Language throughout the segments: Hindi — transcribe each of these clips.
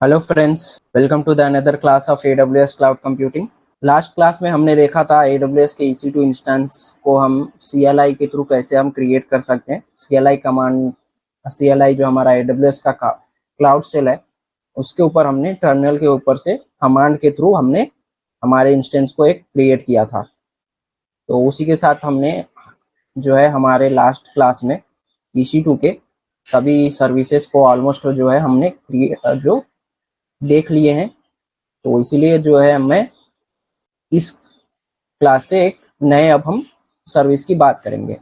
Hello friends, welcome to the another class of AWS cloud computing. Last class में हमने देखा था AWS के EC2 इंस्टेंस को हम CLI के थ्रू कैसे हम क्रिएट कर सकते हैं। CLI कमांड, CLI जो हमारा AWS का क्लाउड सेल है, उसके ऊपर हमने टर्मिनल के ऊपर से कमांड के थ्रू हमने हमारे इंस्टेंस को एक क्रिएट किया था। तो उसी के साथ हमने जो है हमारे लास्ट क्लास में EC2 के सभी सर्विसेज को ऑलमोस्ट जो है हमने जो देख लिए हैं। तो इसीलिए जो है मैं इस क्लास से एक नए अब हम सर्विस की बात करेंगे।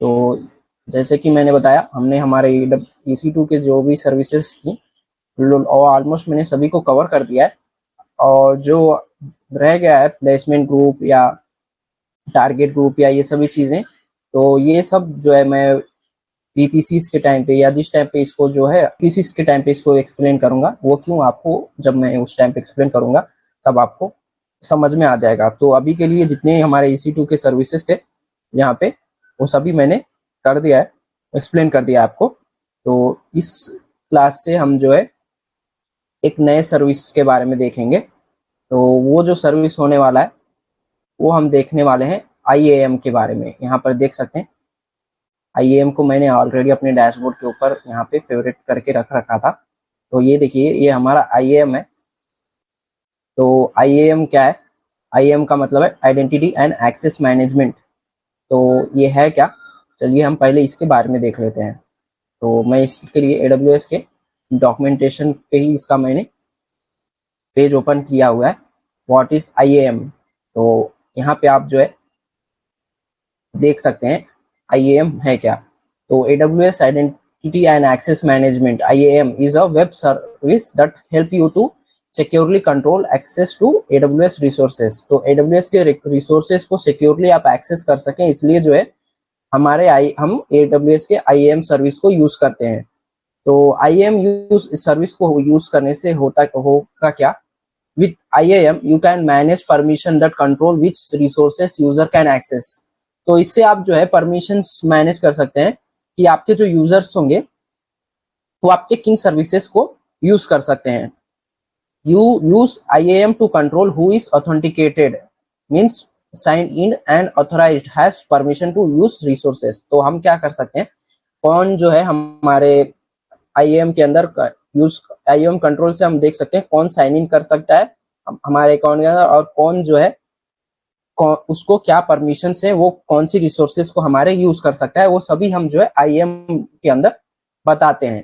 तो जैसे कि मैंने बताया, हमने हमारे EC2 के जो भी सर्विसेज थी और ऑलमोस्ट मैंने सभी को कवर कर दिया है। और जो रह गया है प्लेसमेंट ग्रुप या टारगेट ग्रुप या ये सभी चीज़ें, तो ये सब जो है मैं PPCs के टाइम पे या जिस टाइम पे इसको जो है PCs के टाइम पे इसको एक्सप्लेन करूंगा, वो क्यों आपको जब मैं उस टाइम पे एक्सप्लेन करूंगा तब आपको समझ में आ जाएगा। तो अभी के लिए जितने हमारे EC2 के सर्विसेज थे यहाँ पे, वो सभी मैंने कर दिया है, एक्सप्लेन कर दिया आपको। तो इस क्लास से हम जो है एक नए सर्विस के बारे में देखेंगे। तो वो जो सर्विस होने वाला है वो हम देखने वाले हैं IAM के बारे में। यहाँ पर देख सकते हैं IAM को मैंने ऑलरेडी अपने डैशबोर्ड के ऊपर यहाँ पे फेवरेट करके रख रखा था। तो ये देखिए, ये हमारा IAM है। तो IAM क्या है? IAM का मतलब है आइडेंटिटी एंड एक्सेस मैनेजमेंट। तो ये है क्या? चलिए हम पहले इसके बारे में देख लेते हैं। तो मैं इसके लिए AWS के डॉक्यूमेंटेशन पे ही इसका मैंने पेज ओपन किया हुआ है, व्हाट इज IAM। तो यहाँ पे आप जो है देख सकते हैं IAM है क्या। तो AWS Identity and Access Management, IAM is a web service that help you to securely control access to AWS resources। तो AWS के रिसोर्सेज को सिक्योरली आप एक्सेस कर सकें, इसलिए जो है हम AWS के IAM सर्विस को यूज करते हैं। तो IAM यूज सर्विस को यूज करने से होगा क्या? With IAM, you can manage permission that control which resources user can access। तो इससे आप जो है परमिशंस मैनेज कर सकते हैं कि आपके जो यूजर्स होंगे वो आपके किन सर्विसेज को यूज कर सकते हैं। You use IAM to control who is authenticated, means signed in and authorized has permission to use resources। तो हम क्या कर सकते हैं, कौन जो है हमारे IAM के अंदर यूज IAM कंट्रोल से हम देख सकते हैं कौन साइन इन कर सकता है हमारे अकाउंट के अंदर, और कौन जो है उसको क्या परमिशन है, वो कौन सी रिसोर्सेज को हमारे यूज कर सकता है, वो सभी हम जो है IAM के अंदर बताते हैं।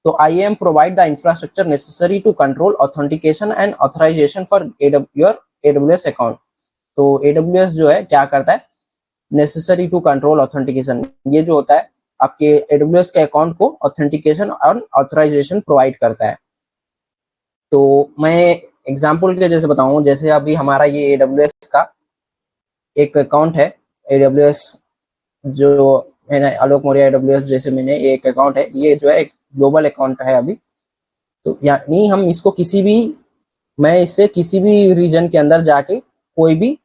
तो IAM provide the infrastructure necessary to control authentication and authorization for your AWS account. तो AWS जो है क्या करता है, नेसेसरी टू कंट्रोल ऑथेंटिकेशन, ये जो होता है आपके AWS के अकाउंट को ऑथेंटिकेशन और ऑथराइजेशन प्रोवाइड करता है। तो मैं एग्जांपल के जैसे बताऊं, जैसे अभी हमारा ये AWS का एक अकाउंट है, AWS जो मैंने आलोक मौर्य AWS जैसे मैंने एक अकाउंट है, ये जो है एक ग्लोबल अकाउंट है अभी। तो यानी हम इसको मैं इससे किसी भी रीजन के अंदर जाके कोई भी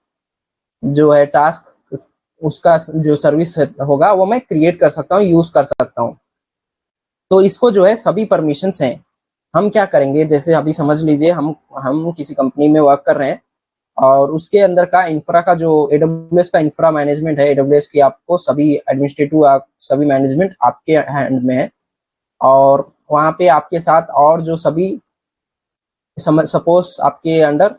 जो है टास्क, उसका जो सर्विस होगा वो मैं क्रिएट कर सकता हूँ, यूज कर सकता हूँ। तो इसको जो है सभी परमिशंस हैं। हम क्या करेंगे, जैसे अभी समझ लीजिए हम किसी कंपनी में वर्क कर रहे हैं और उसके अंदर का इंफ्रा का जो AWS का इंफ्रा मैनेजमेंट है, AWS की आपको सभी एडमिनिस्ट्रेटिव सभी मैनेजमेंट आपके हैंड में है। और वहाँ पे आपके साथ और जो सभी सपोज आपके अंडर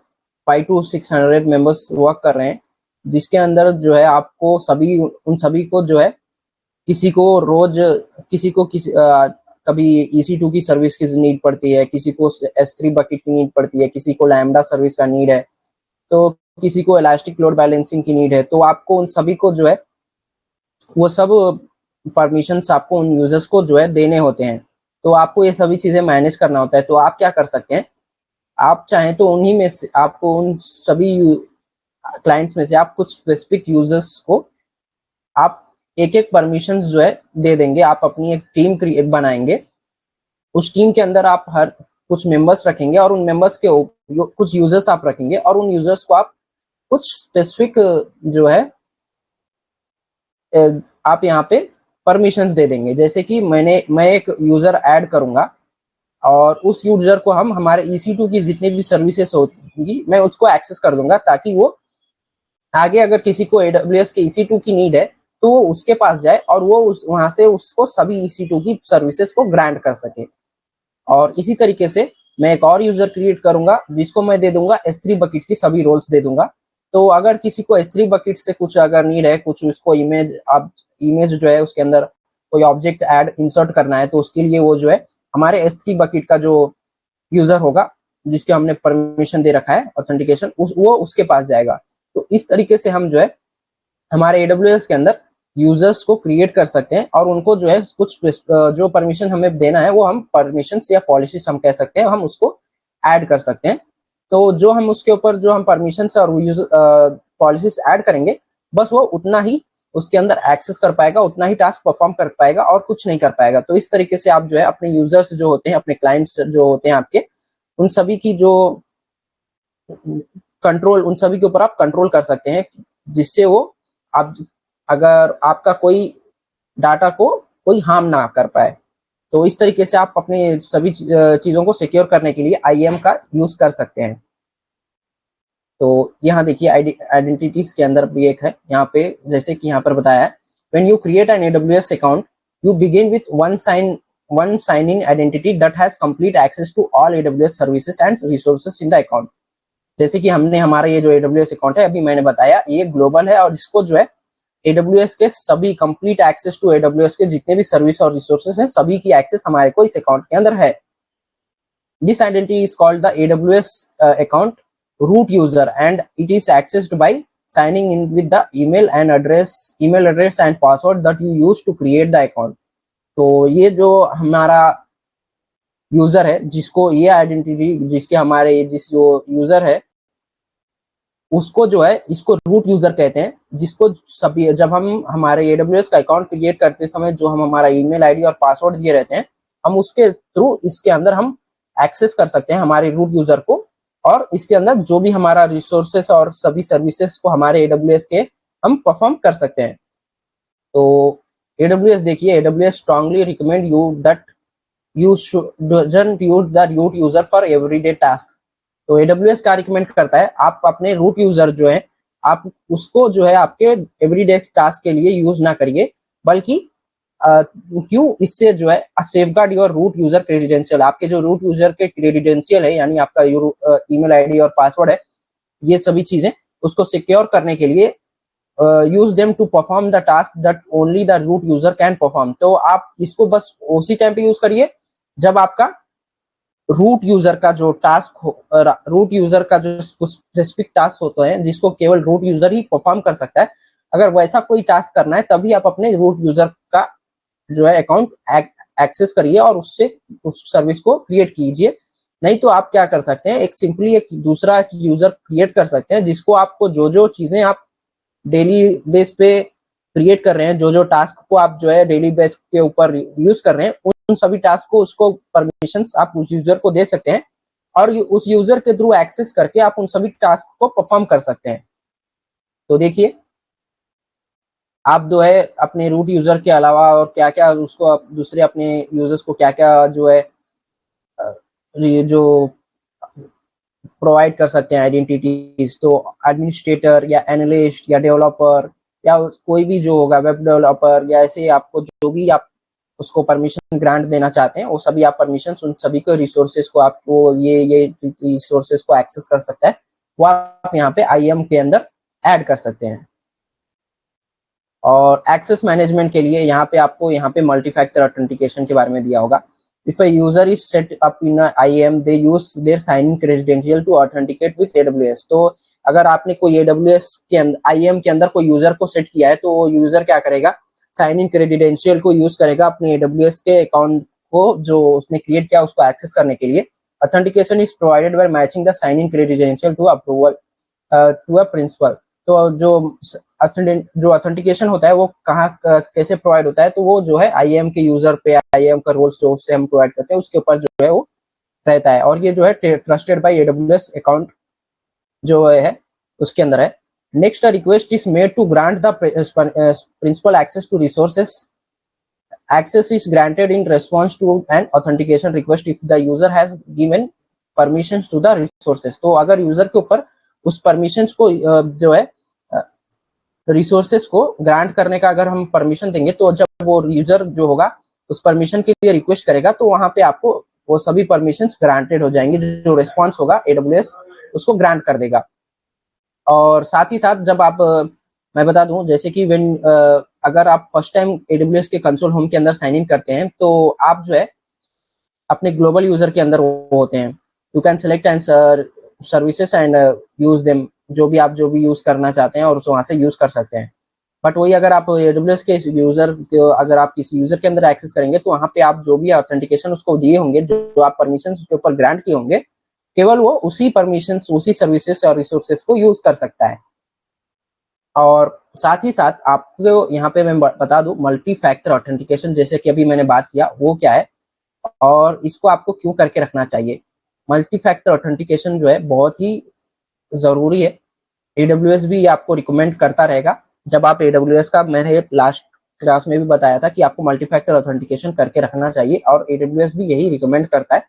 500 to 600 मेंबर्स वर्क कर रहे हैं, जिसके अंदर जो है आपको उन सभी को जो है किसी को रोज किसी कभी EC2 की सर्विस की नीड पड़ती है, किसी को S3 बकेट की नीड पड़ती है, किसी को लैम्बडा सर्विस का नीड है, तो किसी को इलास्टिक लोड बैलेंसिंग की नीड है। तो आपको उन सभी को जो है वो सब परमिशंस आपको उन यूजर्स को जो है देने होते हैं। तो आपको ये सभी चीजें मैनेज करना होता है। तो आप क्या कर सकते हैं, आप चाहें तो उन्हीं में से आपको उन सभी क्लाइंट्स में से आप कुछ स्पेसिफिक यूजर्स को आप एक एक परमिशंस जो है दे देंगे। आप अपनी एक टीम क्रिएट बनाएंगे, उस टीम के अंदर आप हर कुछ मेंबर्स रखेंगे और उन मेंबर्स के कुछ यूजर्स आप रखेंगे और उन यूजर्स को आप कुछ स्पेसिफिक जो है आप यहाँ पे परमिशंस दे देंगे। जैसे कि मैं एक यूजर ऐड करूंगा और उस यूजर को हम हमारे EC2 की जितनी भी सर्विसेज होंगी मैं उसको एक्सेस कर दूंगा, ताकि वो आगे अगर किसी को AWS के EC2 की नीड है तो वो उसके पास जाए और वो वहां से उसको सभी EC2 की सर्विसेज को ग्रांट कर सके। और इसी तरीके से मैं एक और यूजर क्रिएट करूंगा जिसको मैं दे दूंगा S3 बकेट की सभी रोल्स दे दूंगा। तो अगर किसी को S3 बकेट से कुछ अगर नीड है, कुछ उसको इमेज जो है उसके अंदर कोई ऑब्जेक्ट ऐड इंसर्ट करना है, तो उसके लिए वो जो है हमारे S3 बकेट का जो यूजर होगा जिसके हमने परमिशन दे रखा है ऑथेंटिकेशन, वो उसके पास जाएगा। तो इस तरीके से हम जो है हमारे AWS के अंदर यूजर्स को क्रिएट कर सकते हैं और उनको जो है कुछ जो परमिशन हमें देना है वो हम परमिशन या पॉलिसीज हम कह सकते हैं, हम उसको ऐड कर सकते हैं। तो जो हम उसके ऊपर जो हम परमिशन और पॉलिसीज ऐड करेंगे, बस वो उतना ही उसके अंदर एक्सेस कर पाएगा, उतना ही टास्क परफॉर्म कर पाएगा और कुछ नहीं कर पाएगा। तो इस तरीके से आप जो है अपने यूजर्स जो होते हैं, अपने क्लाइंट्स जो होते हैं आपके, उन सभी की जो कंट्रोल, उन सभी के ऊपर आप कंट्रोल कर सकते हैं, जिससे वो आप अगर आपका कोई डाटा को कोई हार्म ना कर पाए। तो इस तरीके से आप अपने सभी चीजों को सिक्योर करने के लिए IAM का यूज कर सकते हैं। तो यहाँ देखिए आइडेंटिटीज के अंदर भी एक है, यहाँ पे जैसे कि यहाँ पर बताया है, when you create an AWS account you begin with one sign in identity that has complete access to all AWS services and resources in the account. जैसे कि हमने हमारा ये जो AWS अकाउंट है अभी मैंने बताया, ये ग्लोबल है और इसको जो है AWS के सभी कंप्लीट एक्सेस टू AWS के जितने भी सर्विस और रिसोर्सेज हैं, सभी की एक्सेस हमारे को इस अकाउंट के अंदर है। This identity is called the AWS account root user and it is accessed by signing in with the email address and password that you use to create the account। तो ये जो हमारा यूजर है, जिसको ये आइडेंटिटी, जिसके हमारे जिस जो यूजर है उसको जो है इसको रूट यूजर कहते हैं, जिसको सभी जब हम हमारे AWS का अकाउंट क्रिएट करते समय जो हम हमारा ईमेल आईडी और पासवर्ड दिए रहते हैं, हम उसके थ्रू इसके अंदर हम एक्सेस कर सकते हैं हमारे रूट यूजर को, और इसके अंदर जो भी हमारा रिसोर्सेस और सभी सर्विसेज को हमारे AWS के हम परफॉर्म कर सकते हैं। तो AWS देखिए, AWS strongly recommend you that you doesn't use the root user for everyday task। तो AWS क्या रिकमेंड करता है, आप अपने रूट यूजर जो है आप उसको जो है आपके एवरीडे टास्क के लिए यूज ना करिए, बल्कि क्यों, इससे जो है safeguard your root user credential, आपके जो रूट यूजर के क्रेडेंशियल है यानी आपका ईमेल आईडी और पासवर्ड है, ये सभी चीजें उसको सिक्योर करने के लिए use them to perform the task that only the root user can perform. तो आप इसको बस उसी टाइम पे यूज करिए जब आपका रूट यूजर का जो टास्क हो, रूट यूजर का जो स्पेसिफिक टास्क होता है जिसको केवल रूट यूजर ही परफॉर्म कर सकता है, अगर वैसा कोई टास्क करना है तभी आप अपने रूट यूजर का जो है अकाउंट एक्सेस करिए और उससे उस सर्विस को क्रिएट कीजिए। नहीं तो आप क्या कर सकते हैं, एक सिंपली एक दूसरा यूजर क्रिएट कर सकते हैं जिसको आपको जो चीजें आप डेली बेस पे क्रिएट कर रहे हैं, जो टास्क को आप जो है डेली बेस के ऊपर यूज कर रहे हैं, उन सभी टास्क को उसको परमिशंस आप उस यूजर को दे सकते हैं और उस यूजर के थ्रू एक्सेस करके आप उन सभी टास्क को परफॉर्म कर सकते हैं। तो देखिए आप जो है अपने रूट यूजर के अलावा और क्या क्या उसको आप दूसरे अपने यूजर्स को क्या क्या जो है जो प्रोवाइड कर सकते हैं आइडेंटिटीज। तो एडमिनिस्ट्रेटर या एनालिस्ट या डेवलपर या कोई भी जो होगा वेब डेवलपर, या ऐसे आपको जो भी आप उसको परमिशन ग्रांट देना चाहते हैं, वो सभी आप परमिशन उन सभी को रिसोर्सेज को आपको ये रिसोर्सेज को एक्सेस कर सकता है, वो आप यहाँ पे IAM के अंदर ऐड कर सकते हैं। और एक्सेस मैनेजमेंट के लिए यहाँ पे आपको यहाँ पे मल्टी फैक्टर ऑथेंटिकेशन के बारे में दिया होगा। If a user is set up in a IAM, they use their sign-in credential to authenticate with AWS। तो अगर आपने कोई AWS के अंदर IAM के अंदर कोई यूजर को सेट किया है, तो वो यूजर क्या करेगा, साइन इन क्रेडेंशियल को यूज करेगा अपने AWS के अकाउंट को जो उसने क्रिएट किया उसको एक्सेस करने के लिए। Authentication is provided by matching the sign in credential to approval to a principal. तो जो ऑथेंटिकेशन होता है वो कहाँ कैसे प्रोवाइड होता है, तो वो जो है IAM के यूजर पे, IAM का रोल्स जो उससे हम प्रोवाइड करते हैं उसके ऊपर जो है वो रहता है, और ये जो है ट्रस्टेड बाय AWS अकाउंट जो है उसके अंदर है। Next request is made to grant the principal access to resources access is granted in response to an authentication request if the user has given permissions to the resources। तो अगर यूजर के ऊपर उस परमिशंस को जो है रिसोर्सेस को ग्रांट करने का अगर हम परमिशन देंगे, तो जब वो यूजर जो होगा उस परमिशन के लिए रिक्वेस्ट करेगा, तो वहां पे आपको वो सभी परमिशंस ग्रांटेड हो जाएंगे। जो रिस्पॉन्स होगा AWS उसको ग्रांट कर देगा। और साथ ही साथ जब आप मैं बता दूं, जैसे कि अगर आप फर्स्ट टाइम AWS के कंसोल होम के अंदर साइन इन करते हैं, तो आप जो है अपने ग्लोबल यूजर के अंदर होते हैं। You can select and services and use them, जो भी यूज करना चाहते हैं और वहां से यूज कर सकते हैं। बट वही अगर आप AWS के यूजर को अगर आप किसी यूजर के अंदर एक्सेस करेंगे, तो वहां पे आप जो भी ऑथेंटिकेशन उसको दिए होंगे, जो आप परमिशन उसके ऊपर ग्रांट किए होंगे, केवल वो उसी परमिशन उसी सर्विसेज और रिसोर्सेज को यूज कर सकता है। और साथ ही साथ आपको यहाँ पे मैं बता दूं, मल्टी फैक्टर ऑथेंटिकेशन जैसे कि अभी मैंने बात किया, वो क्या है और इसको आपको क्यों करके रखना चाहिए। मल्टी फैक्टर ऑथेंटिकेशन जो है बहुत ही जरूरी है। AWS भी आपको रिकमेंड करता रहेगा। जब आप AWS का, मैंने लास्ट क्लास में भी बताया था कि आपको मल्टी फैक्टर ऑथेंटिकेशन करके रखना चाहिए, और AWS भी यही रिकमेंड करता है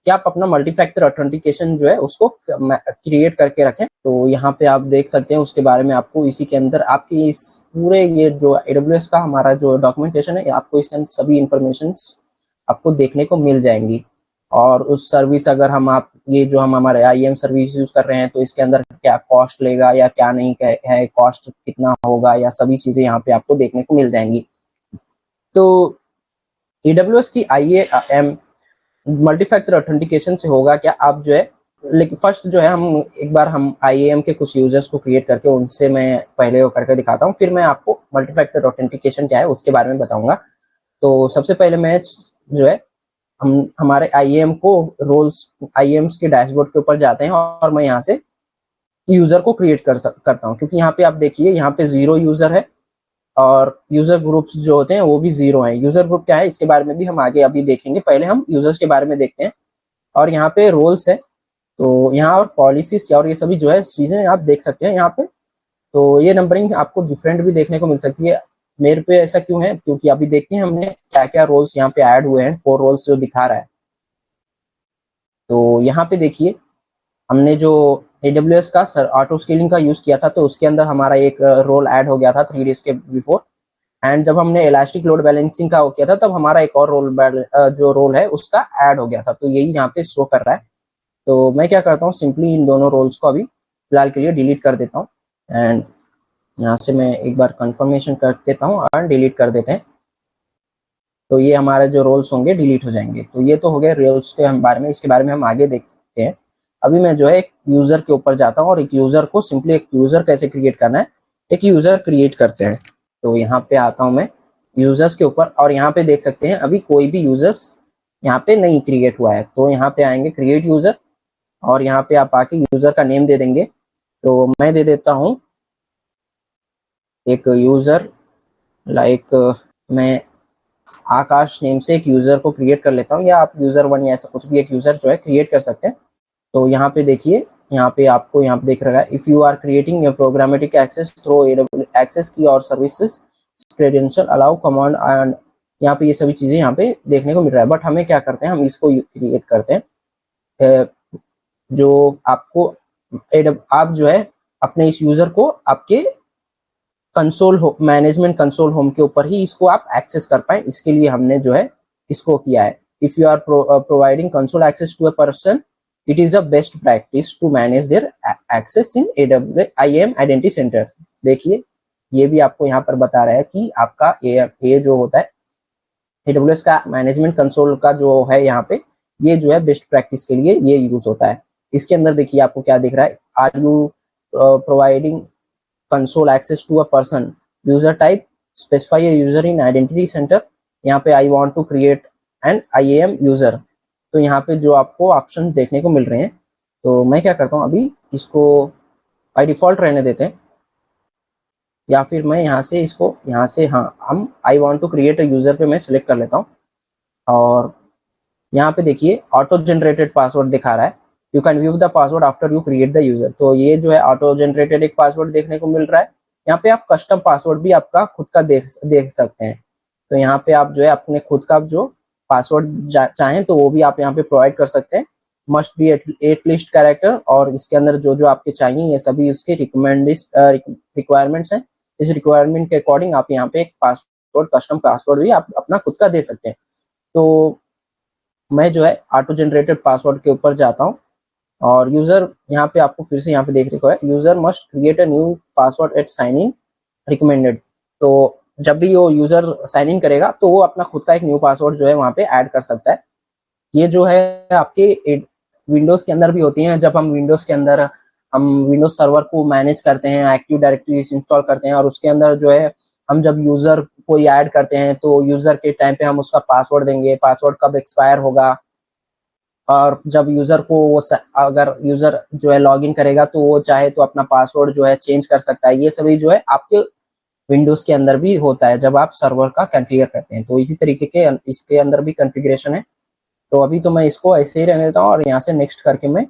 कि आप अपना मल्टी फैक्टर ऑथेंटिकेशन जो है उसको क्रिएट करके रखें। तो यहाँ पे आप देख सकते हैं उसके बारे में आपको इसी के अंदर आपकी इस पूरे ये जो AWS का हमारा जो डॉक्यूमेंटेशन है, आपको इसके अंदर सभी इंफॉर्मेशन आपको देखने को मिल जाएंगी। और उस सर्विस अगर हम हमारे IAM सर्विस यूज कर रहे हैं, तो इसके अंदर क्या कॉस्ट लेगा या क्या नहीं है, कॉस्ट कितना होगा, या सभी चीजें यहाँ पे आपको देखने को मिल जाएंगी। तो AWS की IAM मल्टी फैक्टर ऑथेंटिकेशन से होगा क्या, आप जो है, लेकिन फर्स्ट जो है हम IAM के कुछ यूजर्स को क्रिएट करके उनसे मैं पहले वो करके दिखाता हूँ, फिर मैं आपको मल्टी फैक्टर ऑथेंटिकेशन क्या है उसके बारे में बताऊंगा। तो सबसे पहले मैं जो है हमारे IAMs के डैशबोर्ड के ऊपर जाते हैं, और मैं यहाँ से यूजर को क्रिएट करता हूँ, क्योंकि यहाँ पे आप देखिए यहाँ पे 0 यूजर है और यूजर ग्रुप्स जो होते हैं वो भी 0 हैं। यूजर ग्रुप क्या है इसके बारे में भी हम आगे अभी देखेंगे, पहले हम यूजर्स के बारे में देखते हैं। और यहाँ पे रोल्स है, तो यहाँ और पॉलिसीज क्या और ये सभी जो है चीजें आप देख सकते हैं यहाँ पे। तो ये नंबरिंग आपको डिफरेंट भी देखने को मिल सकती है। मेरे पे ऐसा क्यों है, क्योंकि अभी देखते हैं हमने क्या क्या रोल्स यहाँ पे ऐड हुए हैं, 4 रोल्स जो दिखा रहा है। तो यहाँ पे देखिए हमने जो AWS का ऑटो स्केलिंग का यूज किया था, तो उसके अंदर हमारा एक रोल ऐड हो गया था 3 डेज के बिफोर। एंड जब हमने इलास्टिक लोड बैलेंसिंग का किया था, तब हमारा एक और जो रोल है उसका ऐड हो गया था। तो यही यहाँ पे शो कर रहा है। तो मैं क्या करता हूँ, सिंपली इन दोनों रोल्स को अभी फिलहाल के लिए डिलीट कर देता हूँ। एंड यहाँ से मैं एक बार कंफर्मेशन कर देता हूँ और डिलीट कर देते हैं। तो ये हमारे जो रोल्स होंगे डिलीट हो जाएंगे। तो ये तो हो गए रोल्स के बारे में, इसके बारे में हम आगे देखते हैं। अभी मैं जो है एक यूजर के ऊपर जाता हूँ, और एक यूजर को सिंपली एक यूजर कैसे क्रिएट करना है, एक यूजर क्रिएट करते हैं। तो यहाँ पे आता हूँ मैं यूजर्स के ऊपर, और यहाँ पे देख सकते हैं अभी कोई भी यूजर्स यहाँ पे नहीं क्रिएट हुआ है। तो यहाँ पे आएंगे क्रिएट यूजर, और यहाँ पे आप आके यूजर का नेम दे देंगे। तो मैं दे देता हूँ एक यूजर लाइक मैं आकाश नेम से एक यूजर को क्रिएट कर लेता हूँ, या आप यूजर 1 या ऐसा कुछ भी एक यूजर जो है क्रिएट कर सकते हैं। तो यहाँ पे देखिए, यहाँ पे आपको यहाँ पे दिख रहा है, if you are creating your programmatic access through AWS access key और services credential allow command, and यहाँ पे ये सभी चीजें यहाँ पे देखने को मिल रहा है। बट हमें क्या करते हैं, हम इसको क्रिएट करते हैं। जो आपको आप जो है अपने इस यूजर को आपके मैनेजमेंट कंसोल होम के ऊपर ही इसको आप एक्सेस कर पाए, इसके लिए हमने जो है इसको किया है। If you are providing console access to a person, it is a best practice to manage their access in AWS IAM Identity Center। देखिए ये भी आपको यहाँ पर बता रहा है कि आपका ये जो होता है AWS का मैनेजमेंट कंसोल का जो है यहाँ पे, ये जो है बेस्ट प्रैक्टिस के लिए ये यूज होता है। इसके अंदर देखिए आपको क्या दिख रहा है, are you providing console access to a person, user type specify user in identity center. यहाँ पे I want to create an IAM user. तो यहाँ पे जो आपको ऑप्शन देखने को मिल रहे हैं, तो मैं क्या करता हूँ, अभी इसको बाय डिफॉल्ट रहने देते हैं, या फिर मैं यहाँ से इसको यहाँ से हम I want to create a user पे मैं सिलेक्ट कर लेता हूँ। और यहाँ पे देखिए ऑटो जनरेटेड पासवर्ड दिखा रहा है, you can view the password after you create the user. तो ये जो है ऑटो जनरेटेड एक पासवर्ड देखने को मिल रहा है। यहाँ पे आप कस्टम पासवर्ड भी आपका खुद का देख सकते हैं। तो यहाँ पे आप जो है अपने खुद का जो पासवर्ड चाहें तो वो भी आप यहाँ पे प्रोवाइड कर सकते हैं। Must be at least character, और इसके अंदर जो जो आपके चाहिए ये सभी उसके रिक्वायरमेंट्स हैं। इस रिक्वायरमेंट के अकॉर्डिंग आप यहाँ पे एक पासवर्ड, कस्टम पासवर्ड भी आप अपना खुद का दे सकते हैं। तो मैं जो है ऑटो जनरेटेड पासवर्ड के ऊपर जाता हूँ, और यूजर यहाँ पे आपको फिर से यहाँ पे देखने को है, user must create a new password at sign in recommended. तो जब भी वो यूजर साइन इन करेगा तो वो अपना खुद का एक न्यू पासवर्ड जो है वहाँ पे ऐड कर सकता है। ये जो है आपके विंडोज के अंदर भी होती हैं। जब हम विंडोज के अंदर हम विंडोज सर्वर को मैनेज करते हैं, एक्टिव डायरेक्टरी इंस्टॉल करते हैं, और उसके अंदर जो है हम जब यूजर को ऐड करते हैं तो यूजर के टाइम पे हम उसका पासवर्ड देंगे, पासवर्ड कब एक्सपायर होगा, और जब यूजर को वो अगर यूजर जो है लॉगिन करेगा तो वो चाहे तो अपना पासवर्ड जो है चेंज कर सकता है। ये सभी जो है आपके विंडोज के अंदर भी होता है जब आप सर्वर का कॉन्फ़िगर करते हैं। तो इसी तरीके के इसके अंदर भी कॉन्फ़िगरेशन है। तो अभी तो मैं इसको ऐसे ही रहने देता हूँ, और यहाँ से नेक्स्ट करके मैं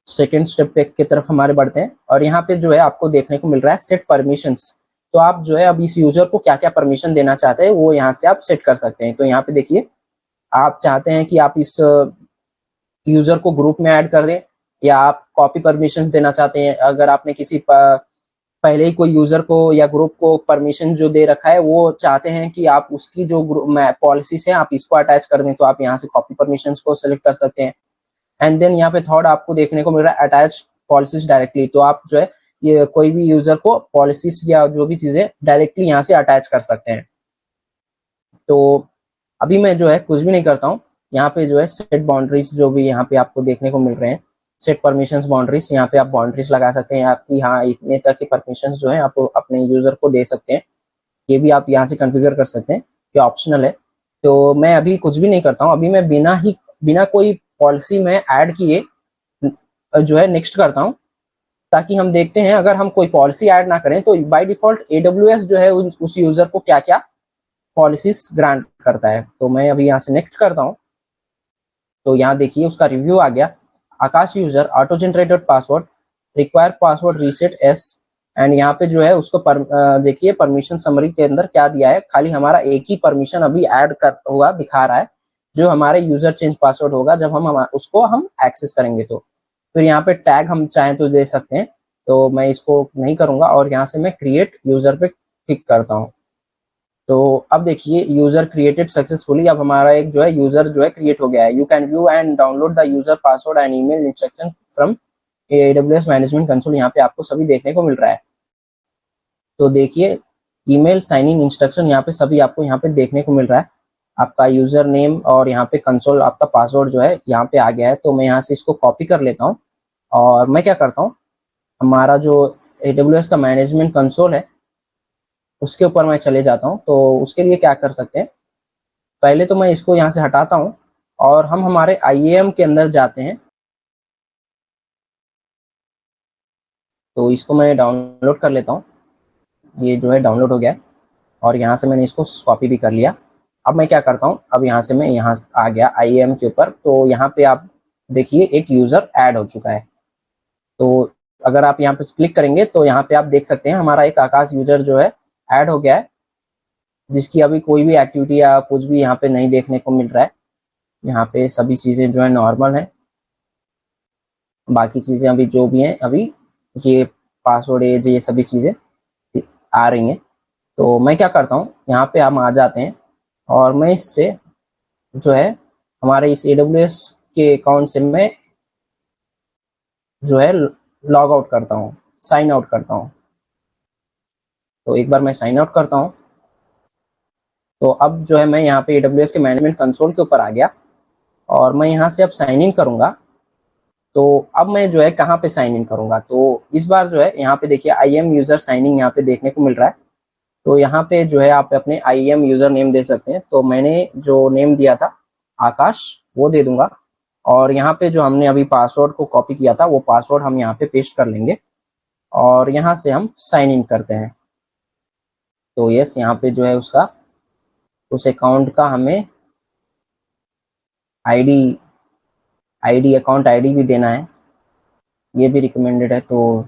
सेकेंड स्टेप पे की तरफ हमारे बढ़ते हैं। और यहाँ पे जो है आपको देखने को मिल रहा है सेट परमिशंस। तो आप जो है अब इस यूजर को क्या क्या परमिशन देना चाहते हैं वो यहाँ से आप सेट कर सकते हैं। तो यहाँ पे देखिए, आप चाहते हैं कि आप इस यूजर को ग्रुप में ऐड कर दें, या आप कॉपी परमिशन देना चाहते हैं। अगर आपने किसी पहले ही कोई यूजर को या ग्रुप को परमिशन जो दे रखा है वो चाहते हैं कि आप उसकी जो ग्रुप पॉलिसीज है आप इसको अटैच कर दें, तो आप यहाँ से कॉपी परमिशन को सेलेक्ट कर सकते हैं। एंड देन यहाँ पे थर्ड आपको देखने को मिल रहा है अटैच पॉलिसीज डायरेक्टली। तो आप जो है ये कोई भी यूजर को पॉलिसीज या जो भी चीजें डायरेक्टली यहाँ से अटैच कर सकते हैं। तो अभी मैं जो है कुछ भी नहीं करता हूँ, यहाँ पे जो है सेट बाउंड्रीज जो भी यहाँ पे आपको देखने को मिल रहे हैं, सेट परमिशंस बाउंड्रीज, यहाँ पे आप बाउंड्रीज लगा सकते हैं आपकी, हाँ इतने तक की परमिशंस जो है आप अपने यूजर को दे सकते हैं। ये भी आप यहाँ से कॉन्फ़िगर कर सकते हैं, ये ऑप्शनल है। तो मैं अभी कुछ भी नहीं करता हूँ, अभी मैं बिना कोई पॉलिसी में ऐड किए जो है नेक्स्ट करता हूँ, ताकि हम देखते हैं अगर हम कोई पॉलिसी ऐड ना करें तो बाय डिफॉल्ट AWS जो है उस यूजर को क्या क्या पॉलिसीज ग्रांट करता है। तो मैं अभी यहाँ से नेक्स्ट करता हूँ। तो यहाँ देखिए उसका रिव्यू आ गया, Akash user auto generated password require password reset एस। एंड यहाँ पे जो है उसको देखिए परमिशन समरी के अंदर क्या दिया है, खाली हमारा एक ही परमिशन अभी ऐड कर हुआ दिखा रहा है, जो हमारे यूजर चेंज पासवर्ड होगा जब हम उसको हम एक्सेस करेंगे। तो फिर यहाँ पे टैग हम चाहें तो दे सकते हैं, तो मैं इसको नहीं करूंगा, और यहाँ से मैं क्रिएट यूजर पे क्लिक करता हूँ। तो अब देखिए यूजर क्रिएटेड सक्सेसफुली, अब हमारा एक जो है यूजर जो है क्रिएट हो गया है। You can view and download the user password and email instruction from AWS management console, यहाँ पे आपको सभी देखने को मिल रहा है। तो देखिए ईमेल साइन इन इंस्ट्रक्शन यहाँ पे सभी आपको यहाँ पे देखने को मिल रहा है, आपका यूजर नेम और यहाँ पे कंसोल आपका पासवर्ड जो है यहाँ पे आ गया है। तो मैं यहाँ से इसको कॉपी कर लेता हूँ, और मैं क्या करता हूँ, हमारा जो AWS का मैनेजमेंट कंसोल है उसके ऊपर मैं चले जाता हूँ। तो उसके लिए क्या कर सकते हैं, पहले तो मैं इसको यहाँ से हटाता हूँ, और हम हमारे IAM के अंदर जाते हैं। तो इसको मैं डाउनलोड कर लेता हूँ, ये जो है डाउनलोड हो गया है, और यहाँ से मैंने इसको कॉपी भी कर लिया। अब मैं क्या करता हूँ, अब यहाँ से मैं यहाँ आ गया IAM के ऊपर। तो यहाँ पे आप देखिए एक यूजर ऐड हो चुका है। तो अगर आप यहाँ पे क्लिक करेंगे तो यहाँ पे आप देख सकते हैं हमारा एक आकाश यूजर जो है ऐड हो गया है, जिसकी अभी कोई भी एक्टिविटी या कुछ भी यहाँ पे नहीं देखने को मिल रहा है। यहाँ पे सभी चीज़ें जो है नॉर्मल है, बाकी चीज़ें अभी जो भी हैं अभी ये पासवर्ड एज ये सभी चीज़ें आ रही हैं। तो मैं क्या करता हूँ, यहाँ पे हम आ जाते हैं, और मैं इससे जो है हमारे इस AWS के अकाउंट से मैं जो है लॉग आउट करता हूँ, साइन आउट करता हूँ। तो एक बार मैं साइन आउट करता हूँ, तो अब जो है मैं यहाँ पे AWS के मैनेजमेंट कंसोल के ऊपर आ गया, और मैं यहाँ से अब साइन इन करूँगा। तो अब मैं जो है कहाँ पे साइन इन करूँगा, तो इस बार जो है यहाँ पे देखिए IAM यूजर साइनिंग यहाँ पे देखने को मिल रहा है। तो यहाँ पे जो है आप अपने IAM यूजर नेम दे सकते हैं। तो मैंने जो नेम दिया था आकाश वो दे दूंगा, और यहाँ पे जो हमने अभी पासवर्ड को कॉपी किया था वो पासवर्ड हम यहाँ पे पेस्ट कर लेंगे, और यहाँ से हम साइन इन करते हैं। तो यस, यहाँ पे जो है उसका उस अकाउंट का हमें आईडी अकाउंट आईडी भी देना है, ये भी रिकमेंडेड है। तो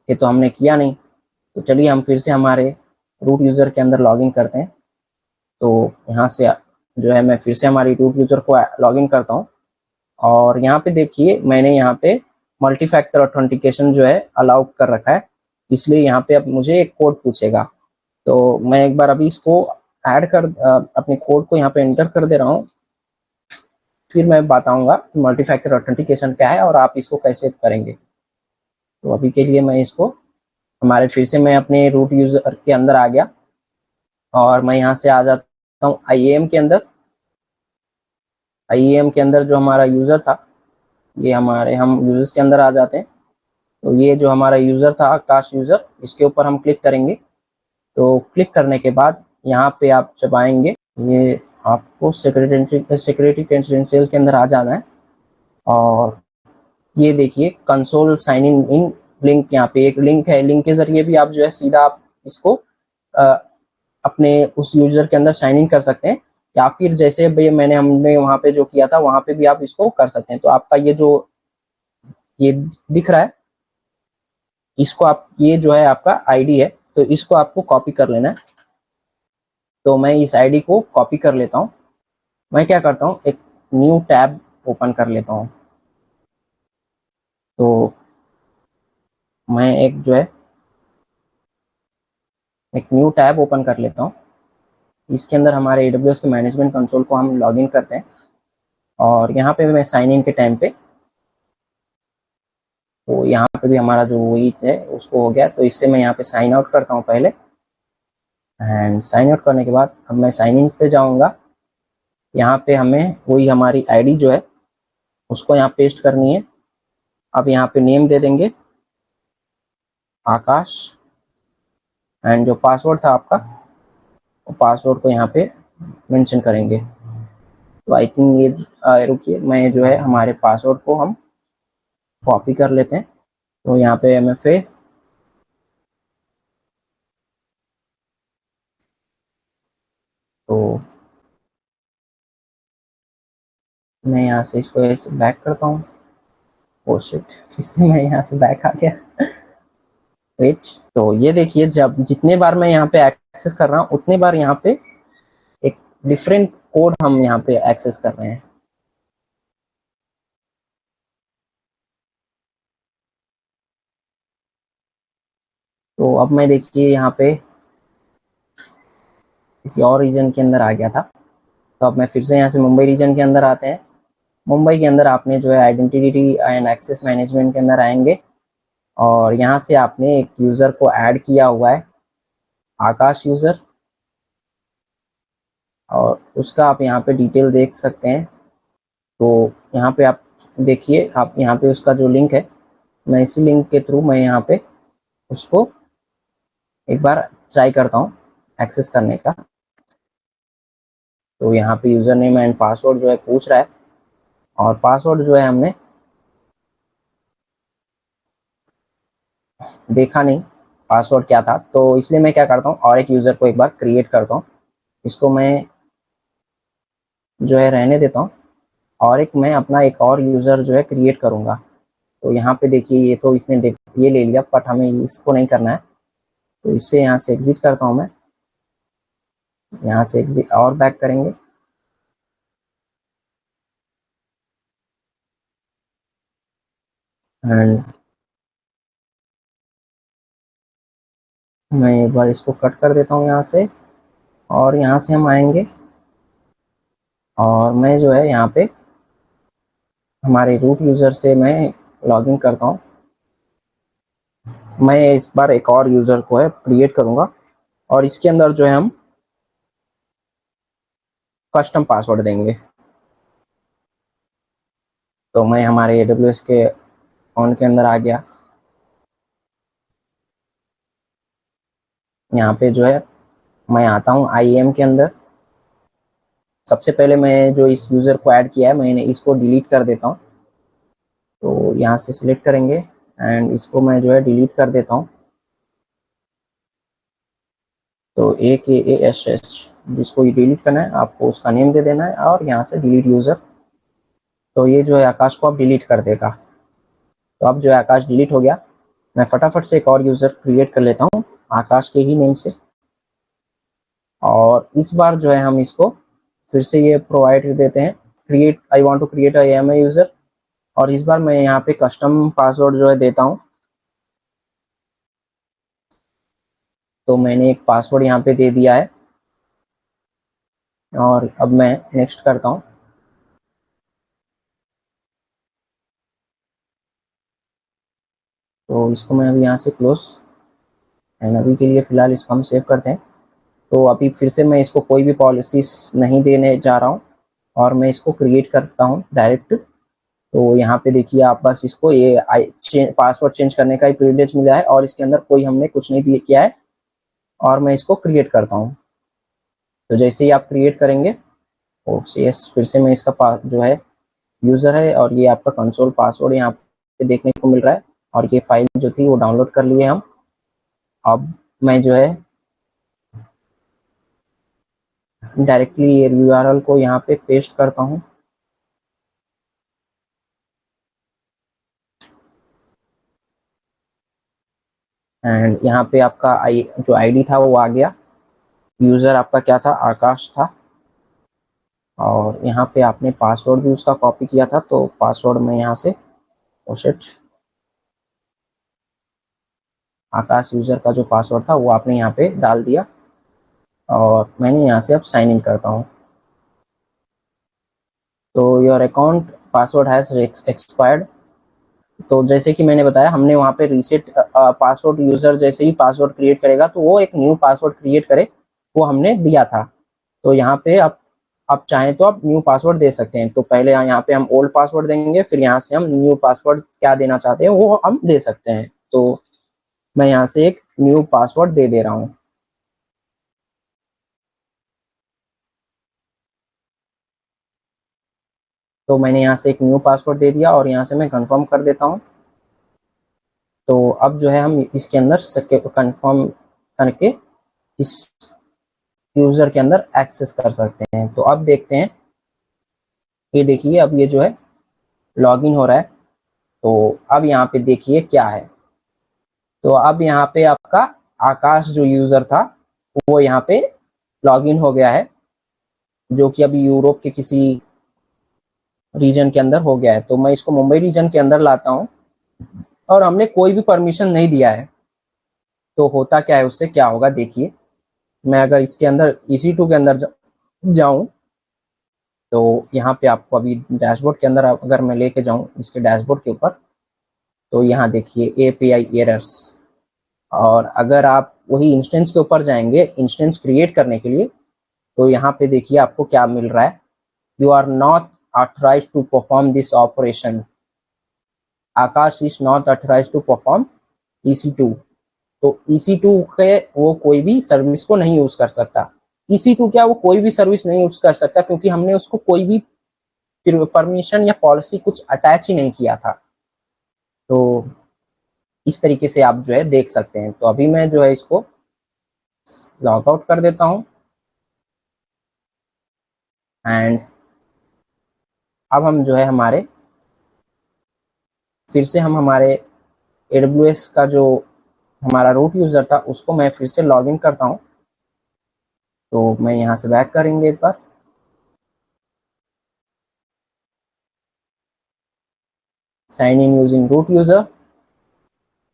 ये तो हमने किया नहीं, तो चलिए हम फिर से हमारे रूट यूज़र के अंदर लॉगिन करते हैं। तो यहाँ से जो है मैं फिर से हमारी रूट यूज़र को लॉगिन करता हूँ और यहाँ पे देखिए मैंने यहाँ पे मल्टी फैक्टर ऑथेंटिकेशन जो है अलाउ कर रखा है, इसलिए यहाँ पे अब मुझे एक कोड पूछेगा। तो मैं एक बार अभी इसको ऐड कर अपने कोड को यहाँ पे एंटर कर दे रहा हूँ, फिर मैं बताऊंगा कि मल्टी फैक्टर ऑथेंटिकेशन क्या है और आप इसको कैसे करेंगे। तो अभी के लिए मैं इसको फिर से मैं अपने रूट यूज़र के अंदर आ गया और मैं यहाँ से आ जाता हूँ IAM के अंदर। IAM के अंदर जो हमारा यूज़र था, ये हम यूज़र्स के अंदर आ जाते हैं। तो ये जो हमारा यूज़र था आकाश यूज़र, इसके ऊपर हम क्लिक करेंगे। तो क्लिक करने के बाद यहाँ पे आप जब आएंगे, ये आपको सिक्योरिटी क्रेडेंशियल के अंदर आ जाना है और ये देखिए कंसोल साइन इन लिंक, यहाँ पे एक लिंक है, लिंक के जरिए भी आप जो है सीधा आप इसको अपने उस यूजर के अंदर साइन इन कर सकते हैं, या फिर जैसे हमने वहाँ पे जो किया था वहाँ पे भी आप इसको कर सकते हैं। तो आपका ये दिख रहा है, इसको आप, ये जो है आपका आईडी है, तो इसको आपको कॉपी कर लेना है। तो मैं इस आईडी को कॉपी कर लेता हूँ। मैं क्या करता हूँ, एक न्यू टैब ओपन कर लेता हूँ। तो मैं एक न्यू टैब ओपन कर लेता हूँ। इसके अंदर हमारे AWS के मैनेजमेंट कंसोल को हम लॉगिन करते हैं और यहाँ पे मैं साइन इन के टाइम पे, तो यहाँ पे भी हमारा जो वही है उसको हो गया। तो इससे मैं यहाँ पे साइन आउट करता हूँ पहले, एंड साइन आउट करने के बाद अब मैं साइन इन पे जाऊँगा। यहाँ पे हमें वही हमारी आईडी जो है उसको यहाँ पेस्ट करनी है। अब यहाँ पे नेम दे देंगे आकाश, एंड जो पासवर्ड था आपका, वो पासवर्ड को यहाँ पे मेंशन करेंगे। तो आई थिंक ये रुकिए, मैं जो है हमारे पासवर्ड को हम कॉपी कर लेते हैं। तो यहाँ पे MFA, तो मैं यहाँ से इसको ऐसे बैक करता हूँ। ओ शिट, फिर से मैं यहाँ से बैक आ गया। वेट, तो ये देखिए जब जितने बार मैं यहाँ पे एक्सेस कर रहा हूँ उतने बार यहाँ पे एक डिफरेंट कोड हम यहाँ पे एक्सेस कर रहे हैं। तो अब मैं देखिए यहाँ पे किसी और रीजन के अंदर आ गया था। तो अब मैं फिर से यहाँ से मुंबई रीजन के अंदर आते हैं। मुंबई के अंदर आपने जो है आइडेंटिटी एंड एक्सेस मैनेजमेंट के अंदर आएंगे और यहाँ से आपने एक यूज़र को ऐड किया हुआ है, आकाश यूज़र, और उसका आप यहाँ पे डिटेल देख सकते हैं। तो यहाँ पे आप देखिए, आप यहाँ पे उसका जो लिंक है, मैं इसी लिंक के थ्रू मैं यहाँ पे उसको एक बार ट्राई करता हूँ एक्सेस करने का। तो यहाँ पे यूज़र नेम एंड पासवर्ड जो है पूछ रहा है और पासवर्ड जो है हमने देखा नहीं पासवर्ड क्या था, तो इसलिए मैं क्या करता हूँ और एक यूज़र को एक बार क्रिएट करता हूँ। इसको मैं जो है रहने देता हूँ और मैं अपना एक और यूज़र जो है क्रिएट करूँगा। तो यहाँ पे देखिए ये तो इसने ये ले लिया, बट हमें इसको नहीं करना है। तो इससे यहाँ से एग्जिट करता हूँ मैं, यहाँ से एग्जिट और बैक करेंगे। एंड मैं एक बार इसको कट कर देता हूँ यहाँ से, और यहाँ से हम आएंगे और मैं जो है यहाँ पे हमारे रूट यूज़र से मैं लॉगिन करता हूँ। मैं इस बार एक और यूज़र को है क्रिएट करूँगा और इसके अंदर जो है हम कस्टम पासवर्ड देंगे। तो मैं हमारे AWS के अकाउंट के अंदर आ गया। यहाँ पे जो है मैं आता हूँ IAM के अंदर। सबसे पहले मैं जो इस यूज़र को ऐड किया है मैंने इसको डिलीट कर देता हूँ। तो यहाँ से सिलेक्ट करेंगे एंड इसको मैं जो है डिलीट कर देता हूँ। तो AKASH जिसको ये डिलीट करना है आपको उसका नेम दे देना है और यहाँ से डिलीट यूज़र। तो ये जो है आकाश को अब डिलीट कर देगा। तो अब जो है आकाश डिलीट हो गया। मैं फटाफट से एक और यूज़र क्रिएट कर लेता हूँ आकाश के ही नेम से। और इस बार जो है हम इसको फिर से ये प्रोवाइड कर देते हैं, create I want to create a AMI user, और इस बार मैं यहाँ पे कस्टम पासवर्ड जो है देता हूँ। तो मैंने एक पासवर्ड यहाँ पे दे दिया है और अब मैं नेक्स्ट करता हूँ। तो इसको मैं अभी यहाँ से क्लोज, एंड अभी के लिए फ़िलहाल इसको हम सेव करते हैं। तो अभी फिर से मैं इसको कोई भी पॉलिसीज नहीं देने जा रहा हूँ और मैं इसको क्रिएट करता हूँ डायरेक्ट। तो यहाँ पे देखिए आप बस इसको ये पासवर्ड चेंज करने का ही प्रिविलेज मिला है और इसके अंदर कोई हमने कुछ नहीं दिया किया है, और मैं इसको क्रिएट करता हूँ। तो जैसे ही आप क्रिएट करेंगे यस, फिर से मैं इसका जो है यूज़र है और ये आपका कंसोल पासवर्ड यहाँ पे देखने को मिल रहा है, और ये फाइल जो थी वो डाउनलोड कर लिए हम। अब मैं जो है डायरेक्टली ये URL को यहाँ पे पेस्ट करता हूँ। एंड यहाँ पे आपका जो आईडी था वो आ गया। यूज़र आपका क्या था, आकाश था, और यहाँ पे आपने पासवर्ड भी उसका कॉपी किया था। तो पासवर्ड में यहाँ से आकाश यूज़र का जो पासवर्ड था वो आपने यहाँ पे डाल दिया, और मैंने यहाँ से अब साइन इन करता हूँ। तो your account password has expired. तो जैसे कि मैंने बताया, हमने वहाँ पे रीसेट पासवर्ड, यूज़र जैसे ही पासवर्ड क्रिएट करेगा तो वो एक न्यू पासवर्ड क्रिएट करे, वो हमने दिया था। तो यहाँ पे आप चाहें तो आप न्यू पासवर्ड दे सकते हैं। तो पहले यहाँ पे हम ओल्ड पासवर्ड देंगे, फिर यहाँ से हम न्यू पासवर्ड क्या देना चाहते हैं वो हम दे सकते हैं। तो मैं यहाँ से एक न्यू पासवर्ड दे रहा हूँ। तो मैंने यहाँ से एक न्यू पासवर्ड दे दिया और यहाँ से मैं कंफर्म कर देता हूँ। तो अब जो है हम इसके अंदर कंफर्म करके इस यूज़र के अंदर एक्सेस कर सकते हैं। तो अब देखते हैं, ये देखिए अब ये जो है लॉगिन हो रहा है। तो अब यहाँ पे देखिए क्या है। तो अब यहाँ पे आपका आकाश जो यूज़र था वो यहाँ पे लॉगिन हो गया है, जो कि अभी यूरोप के किसी रीजन के अंदर हो गया है। तो मैं इसको मुंबई रीजन के अंदर लाता हूँ, और हमने कोई भी परमिशन नहीं दिया है। तो होता क्या है, उससे क्या होगा देखिए। मैं अगर इसके अंदर EC2 के अंदर जाऊँ, तो यहाँ पे आपको अभी डैशबोर्ड के अंदर अगर मैं लेके जाऊँ इसके डैशबोर्ड के ऊपर, तो यहाँ देखिए API एरर्स। और अगर आप वही इंस्टेंस के ऊपर जाएंगे इंस्टेंस क्रिएट करने के लिए, तो यहाँ पे देखिए आपको क्या मिल रहा है, you are not authorized to perform this operation, Akash is not authorized to perform EC2। तो EC2 के वो कोई भी सर्विस को नहीं यूज कर सकता। EC2 क्या, वो कोई भी सर्विस नहीं यूज कर सकता, क्योंकि हमने उसको कोई भी परमिशन या पॉलिसी कुछ अटैच ही नहीं किया था। तो इस तरीके से आप जो है देख सकते हैं। तो अभी मैं जो है इसको लॉग आउट कर देता हूँ, एंड अब हम जो है फिर से हम हमारे AWS का जो हमारा रूट यूज़र था उसको मैं फिर से लॉगिन करता हूँ। तो मैं यहाँ से बैक करेंगे एक बार, sign in using root user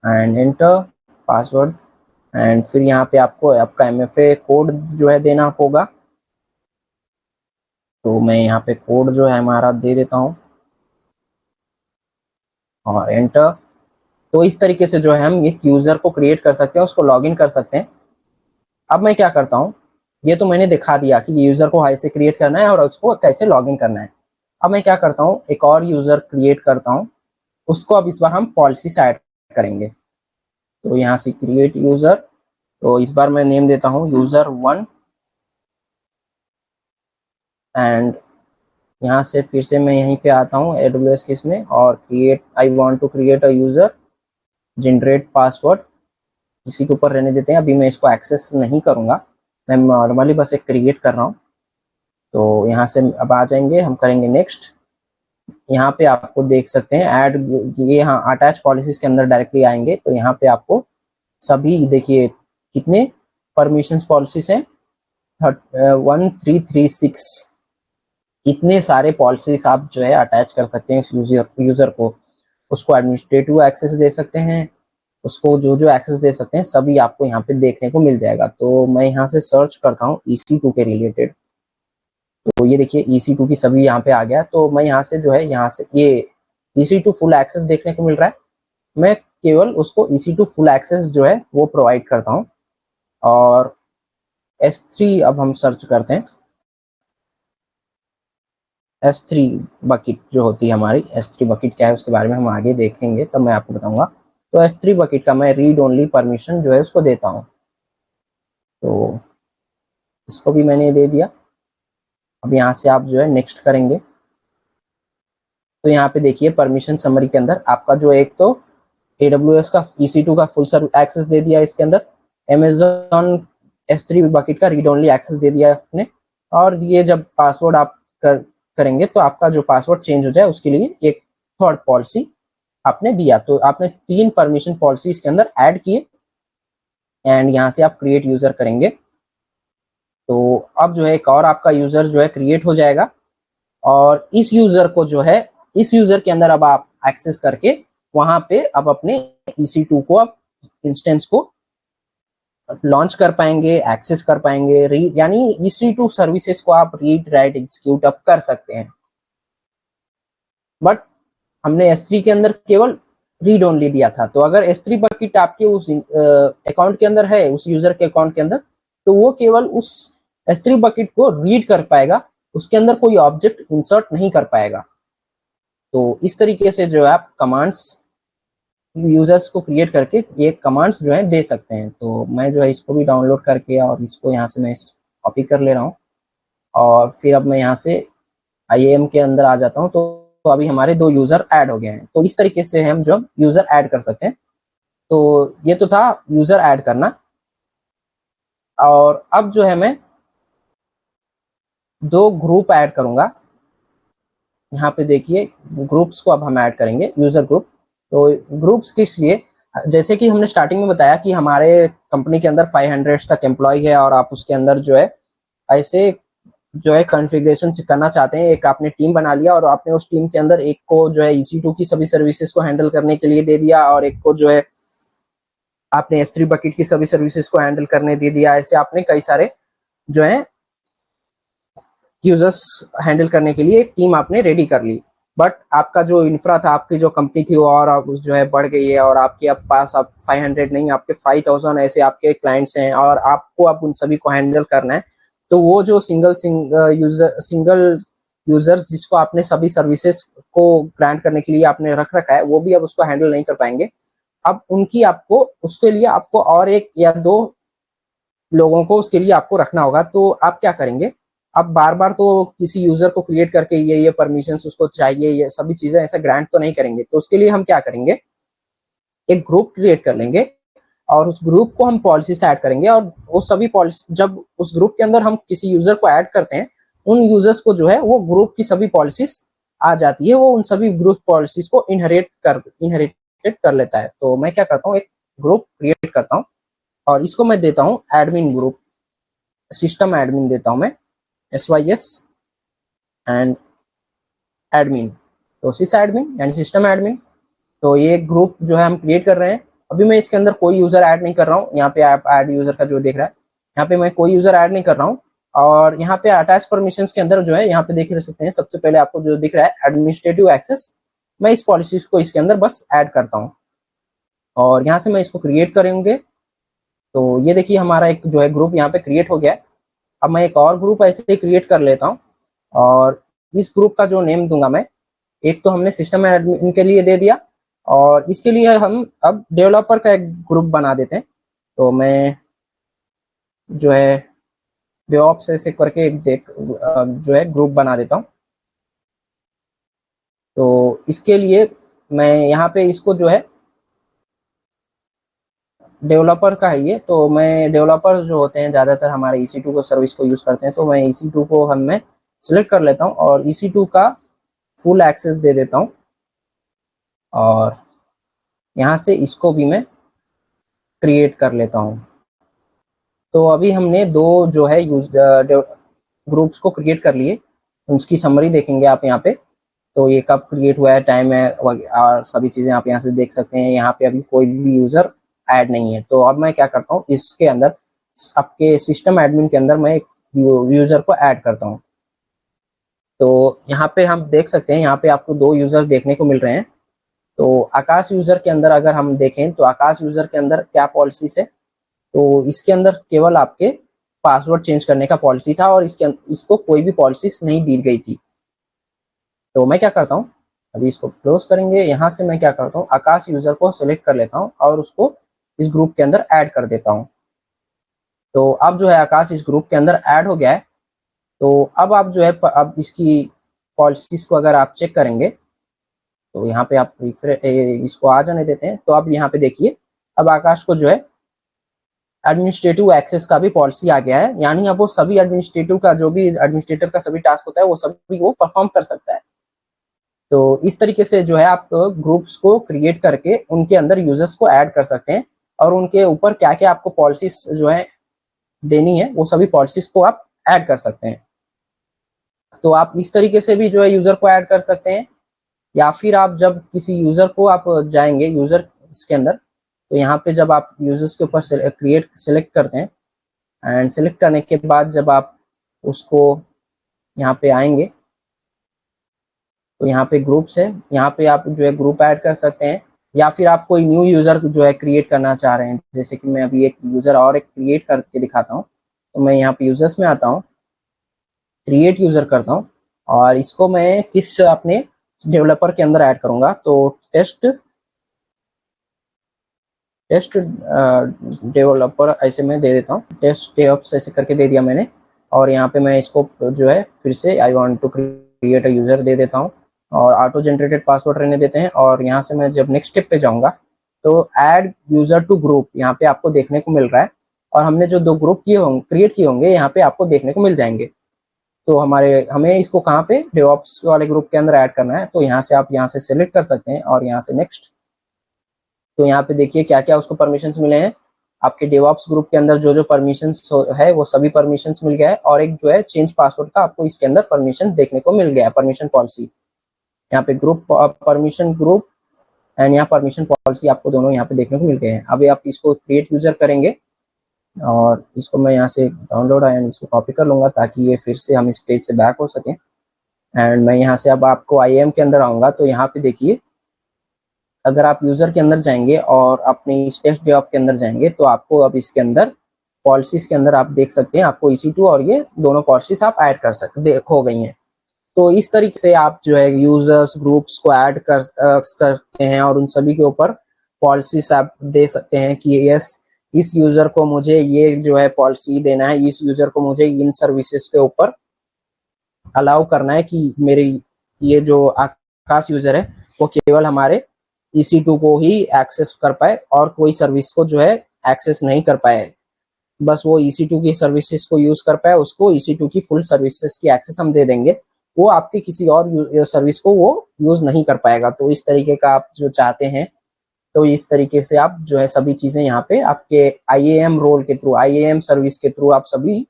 and enter password, and फिर यहाँ पे आपको आपका MFA कोड जो है देना होगा। तो मैं यहाँ पे कोड जो है हमारा दे देता हूँ और एंटर। तो इस तरीके से जो है हम एक यूज़र को क्रिएट कर सकते हैं, उसको लॉगिन कर सकते हैं। अब मैं क्या करता हूँ, ये तो मैंने दिखा दिया कि यूज़र को हाई से क्रिएट करना है और उसको कैसे लॉगिन करना है। अब मैं क्या करता हूँ, एक और यूज़र क्रिएट करता हूँ, उसको अब इस बार हम पॉलिसी से ऐड करेंगे। तो यहाँ से क्रिएट यूज़र, तो इस बार मैं नेम देता हूँ user1, एंड यहाँ से फिर से मैं यहीं पे आता हूँ AWS के इसमें, और create I want to create a user, generate password, इसी के ऊपर रहने देते हैं। अभी मैं इसको एक्सेस नहीं करूँगा, मैं नॉर्मली बस एक क्रिएट कर रहा हूँ। तो यहाँ से अब आ जाएंगे, हम करेंगे नेक्स्ट। यहाँ पे आपको देख सकते हैं ऐड, ये हाँ अटैच पॉलिसीज के अंदर डायरेक्टली आएंगे। तो यहाँ पे आपको सभी देखिए कितने परमिशंस पॉलिसीज हैं, 1336 इतने सारे पॉलिसीज आप जो है अटैच कर सकते हैं इस यूजर को। उसको एडमिनिस्ट्रेटिव एक्सेस दे सकते हैं, उसको जो जो एक्सेस दे सकते हैं सभी आपको यहाँ पे देखने को मिल जाएगा। तो मैं यहाँ से सर्च करता हूँ EC2 के रिलेटेड। तो ये देखिए EC2 की सभी यहाँ पे आ गया। तो मैं यहाँ से जो है यहाँ से ये EC2 फुल एक्सेस देखने को मिल रहा है। मैं केवल उसको EC2 फुल एक्सेस जो है वो प्रोवाइड करता हूँ। और S3 अब हम सर्च करते हैं। S3 बकेट जो होती है हमारी, S3 बकेट क्या है उसके बारे में हम आगे देखेंगे, तब मैं आपको बताऊंगा। तो S3 बकेट का मैं रीड ओनली परमिशन जो है उसको देता हूँ। तो इसको भी मैंने दे दिया। अब यहाँ से आप जो है नेक्स्ट करेंगे। तो यहाँ पे देखिए परमिशन समरी के अंदर आपका जो एक तो AWS का EC2 का फुल सर्व एक्सेस दे दिया, इसके अंदर Amazon S3 बकेट का रीड ओनली एक्सेस दे दिया आपने। और ये जब पासवर्ड आप करेंगे तो आपका जो पासवर्ड चेंज हो जाए उसके लिए एक थर्ड पॉलिसी आपने दिया। तो आपने 3 परमिशन पॉलिसी इसके अंदर ऐड किए। एंड यहाँ से आप क्रिएट यूजर करेंगे तो अब जो है एक और आपका यूजर जो है क्रिएट हो जाएगा। और इस यूजर को जो है इस यूजर के अंदर अब आप एक्सेस करके वहां पे अब अपने EC2 को आप इंस्टेंस को लॉन्च कर पाएंगे, एक्सेस कर पाएंगे, यानी EC2 सर्विसेज को आप रीड राइट एग्जीक्यूट अप कर सकते हैं। बट हमने S3 के अंदर केवल रीड ओनली दिया था। तो अगर S3 बकेट आपके उस अकाउंट के अंदर है, उस यूजर के अकाउंट के अंदर, तो वो केवल उस S3 बकेट को रीड कर पाएगा, उसके अंदर कोई ऑब्जेक्ट इंसर्ट नहीं कर पाएगा। तो इस तरीके से जो है आप कमांड्स यूजर्स को क्रिएट करके ये कमांड्स जो है दे सकते हैं। तो मैं जो है इसको भी डाउनलोड करके और इसको यहाँ से मैं कॉपी कर ले रहा हूँ। और फिर अब मैं यहाँ से IAM के अंदर आ जाता हूँ। तो अभी हमारे 2 यूजर ऐड हो गए हैं। तो इस तरीके से हम जो यूजर ऐड कर सकते हैं। तो ये तो था यूजर ऐड करना। और अब जो है मैं 2 ग्रुप ऐड करूंगा। यहाँ पे देखिए ग्रुप्स को अब हम ऐड करेंगे, यूजर ग्रुप। तो ग्रुप्स किस लिए, जैसे कि हमने स्टार्टिंग में बताया कि हमारे कंपनी के अंदर 500 तक एम्प्लॉय है और आप उसके अंदर जो है ऐसे जो है कॉन्फ़िगरेशन करना चाहते हैं। एक आपने टीम बना लिया और आपने उस टीम के अंदर एक को जो है EC2 की सभी सर्विसेज को हैंडल करने के लिए दे दिया और एक को जो है आपने S3 बकेट की सभी सर्विसेज को हैंडल करने दे दिया। ऐसे आपने कई सारे जो है यूजर्स हैंडल करने के लिए एक टीम आपने रेडी कर ली। बट आपका जो इंफ्रा था, आपकी जो कंपनी थी वो और अब जो है बढ़ गई है और आपके पास अब 500 नहीं, आपके 5000 ऐसे आपके क्लाइंट्स हैं और आपको अब उन सभी को हैंडल करना है। तो वो जो सिंगल यूजर्स जिसको आपने सभी सर्विसेज को ग्रांट करने के लिए आपने रख रखा है, वो भी अब उसको हैंडल नहीं कर पाएंगे। अब उनकी आपको उसके लिए आपको और 1 या 2 लोगों को उसके लिए आपको रखना होगा। तो आप क्या करेंगे, आप बार बार तो किसी यूजर को क्रिएट करके ये परमिशंस उसको चाहिए, ये सभी चीजें ऐसा ग्रांट तो नहीं करेंगे। तो उसके लिए हम क्या करेंगे, एक ग्रुप क्रिएट कर लेंगे और उस ग्रुप को हम पॉलिसी से ऐड करेंगे। और वो सभी पॉलिसी जब उस ग्रुप के अंदर हम किसी यूजर को ऐड करते हैं, उन यूजर्स को जो है वो ग्रुप की सभी पॉलिसीज आ जाती है, वो उन सभी ग्रुप पॉलिसीज को इनहेरिटेड कर लेता है। तो मैं क्या करता हूँ, एक ग्रुप क्रिएट करता हूँ और इसको मैं देता हूँ एडमिन ग्रुप, सिस्टम एडमिन देता हूँ मैं, SYS एंड एडमिन। तो सिस एडमिन यानी सिस्टम एडमिन। तो ये ग्रुप जो है हम क्रिएट कर रहे हैं। अभी मैं इसके अंदर कोई यूजर ऐड नहीं कर रहा हूँ। यहाँ पे आप ऐड यूजर का जो देख रहा है, यहाँ पे मैं कोई यूजर ऐड नहीं कर रहा हूँ। और यहाँ पे अटैच परमिशंस के अंदर जो है यहाँ पे देख सकते हैं, सबसे पहले आपको जो दिख रहा है एडमिनिस्ट्रेटिव एक्सेस, मैं इस पॉलिसी को इसके अंदर बस ऐड करता हूँ और यहाँ से मैं इसको क्रिएट करेंगे। तो ये देखिए हमारा एक जो है ग्रुप यहाँ पे क्रिएट हो गया है। अब मैं एक और ग्रुप ऐसे ही क्रिएट कर लेता हूँ और इस ग्रुप का जो नेम दूंगा मैं, एक तो हमने सिस्टम एडमिन के लिए दे दिया और इसके लिए हम अब डेवलपर का एक ग्रुप बना देते हैं। तो मैं जो है DevOps ऐसे करके एक जो है ग्रुप बना देता हूँ। तो इसके लिए मैं यहाँ पे इसको जो है डेवलपर का है ये, तो मैं डेवलपर जो होते हैं ज़्यादातर हमारे EC2 को सर्विस को यूज़ करते हैं। तो मैं EC2 को मैं सिलेक्ट कर लेता हूँ और EC2 का फुल एक्सेस दे देता हूँ और यहाँ से इसको भी मैं क्रिएट कर लेता हूँ। तो अभी हमने दो जो है ग्रुप्स को क्रिएट कर लिए, उसकी समरी देखेंगे आप यहाँ पे। तो ये कब क्रिएट हुआ है, टाइम है और सभी चीज़ें आप यहाँ से देख सकते हैं। यहाँ पे अभी कोई भी यूज़र ऐड नहीं है। तो अब मैं क्या करता हूँ, इसके अंदर आपके सिस्टम एडमिन के अंदर मैं एक यूज़र को ऐड करता हूँ। तो यहाँ पे हम देख सकते हैं, यहाँ पे आपको दो यूज़र्स देखने को मिल रहे हैं। तो आकाश यूज़र के अंदर अगर हम देखें तो आकाश यूज़र के अंदर क्या पॉलिसीज है, तो इसके अंदर केवल आपके पासवर्ड चेंज करने का पॉलिसी था और इसको कोई भी पॉलिसीज नहीं दी गई थी। तो मैं क्या करता हूँ, अभी इसको क्लोज करेंगे। यहाँ से मैं क्या करता हूँ, आकाश यूजर को सिलेक्ट कर लेता हूँ और उसको इस ग्रुप के अंदर ऐड कर देता हूँ। तो अब जो है आकाश इस ग्रुप के अंदर ऐड हो गया है। तो अब आप जो है अब इसकी पॉलिसीज को अगर आप चेक करेंगे तो यहाँ पे आप इसको आ जाने देते हैं। तो अब यहाँ पे देखिए, अब आकाश को जो है एडमिनिस्ट्रेटिव एक्सेस का भी पॉलिसी आ गया है, यानी अब वो सभी एडमिनिस्ट्रेटिव का जो भी एडमिनिस्ट्रेटर का सभी टास्क होता है वो सभी वो परफॉर्म कर सकता है। तो इस तरीके से जो है आप ग्रुप्स को क्रिएट करके उनके अंदर यूजर्स को ऐड कर सकते हैं और उनके ऊपर क्या क्या आपको पॉलिसीज जो है देनी है वो सभी पॉलिसीज को आप ऐड कर सकते हैं। तो आप इस तरीके से भी जो है यूजर को ऐड कर सकते हैं, या फिर आप जब किसी यूजर को आप जाएंगे यूजर के अंदर, तो यहाँ पे जब आप यूजर्स के ऊपर सेलेक्ट करते हैं एंड सेलेक्ट करने के बाद जब आप उसको यहाँ पे आएंगे तो यहाँ पे ग्रुप्स है, यहाँ पे आप जो है ग्रुप ऐड कर सकते हैं, या फिर आप कोई न्यू यूजर जो है क्रिएट करना चाह रहे हैं। जैसे कि मैं अभी एक यूजर और एक क्रिएट करके दिखाता हूँ। तो मैं यहाँ पे यूजर्स में आता हूँ, क्रिएट यूजर करता हूँ और इसको मैं किस अपने डेवलपर के अंदर ऐड करूंगा। तो टेस्ट डेवलपर ऐसे मैं दे देता हूँ, टेस्ट डेवऑप्स ऐसे करके दे दिया मैंने। और यहाँ पे मैं इसको जो है फिर से I want to create a user दे देता हूँ और ऑटो जनरेटेड पासवर्ड रहने देते हैं। और यहाँ से मैं जब नेक्स्ट स्टेप पे जाऊंगा तो ऐड यूजर टू ग्रुप यहाँ पे आपको देखने को मिल रहा है और हमने जो दो ग्रुप किए होंगे क्रिएट किए होंगे यहाँ पे आपको देखने को मिल जाएंगे। तो हमें इसको कहाँ पे डेवऑप्स वाले ग्रुप के अंदर ऐड करना है, तो यहाँ से आप यहाँ से सेलेक्ट कर सकते हैं और यहाँ से नेक्स्ट। तो यहाँ पे देखिए क्या क्या उसको परमिशंस मिले हैं। आपके डेवऑप्स ग्रुप के अंदर जो जो परमिशंस है वो सभी परमिशंस मिल गया है और एक जो है चेंज पासवर्ड का आपको इसके अंदर परमिशन देखने को मिल गया है, परमिशन पॉलिसी। यहाँ पे ग्रुप परमिशन ग्रुप एंड यहाँ परमिशन पॉलिसी आपको दोनों यहाँ पे देखने को मिल गए हैं। अभी आप इसको क्रिएट यूजर करेंगे और इसको मैं यहाँ से डाउनलोड एंड इसको कॉपी कर लूंगा ताकि ये फिर से हम इस पेज से बैक हो सके। एंड मैं यहाँ से अब आपको IAM के अंदर आऊंगा। तो यहाँ पे देखिए, अगर आप यूजर के अंदर जाएंगे और अपनी टेस्ट डेवऑप के अंदर जाएंगे तो आपको अब इसके अंदर पॉलिसीज के अंदर आप देख सकते हैं आपको EC2 और ये दोनों पॉलिसीज आप ऐड कर सकते हो गई हैं। तो इस तरीके से आप जो है यूजर्स ग्रुप्स को ऐड कर सकते हैं और उन सभी के ऊपर पॉलिसीज आप दे सकते हैं कि यस इस यूजर को मुझे ये जो है पॉलिसी देना है, इस यूजर को मुझे इन सर्विसेज के ऊपर अलाउ करना है कि मेरी ये जो आकाश यूजर है वो केवल हमारे EC2 को ही एक्सेस कर पाए और कोई सर्विस को जो है एक्सेस नहीं कर पाए। बस वो EC2 की सर्विसेज को यूज कर पाए, उसको EC2 की फुल सर्विसेज की एक्सेस हम दे देंगे, वो आपकी किसी और सर्विस को वो यूज नहीं कर पाएगा। तो इस तरीके का आप जो चाहते हैं, तो इस तरीके से आप जो है सभी चीजें यहाँ पे आपके IAM रोल के थ्रू, IAM सर्विस के थ्रू आप सभी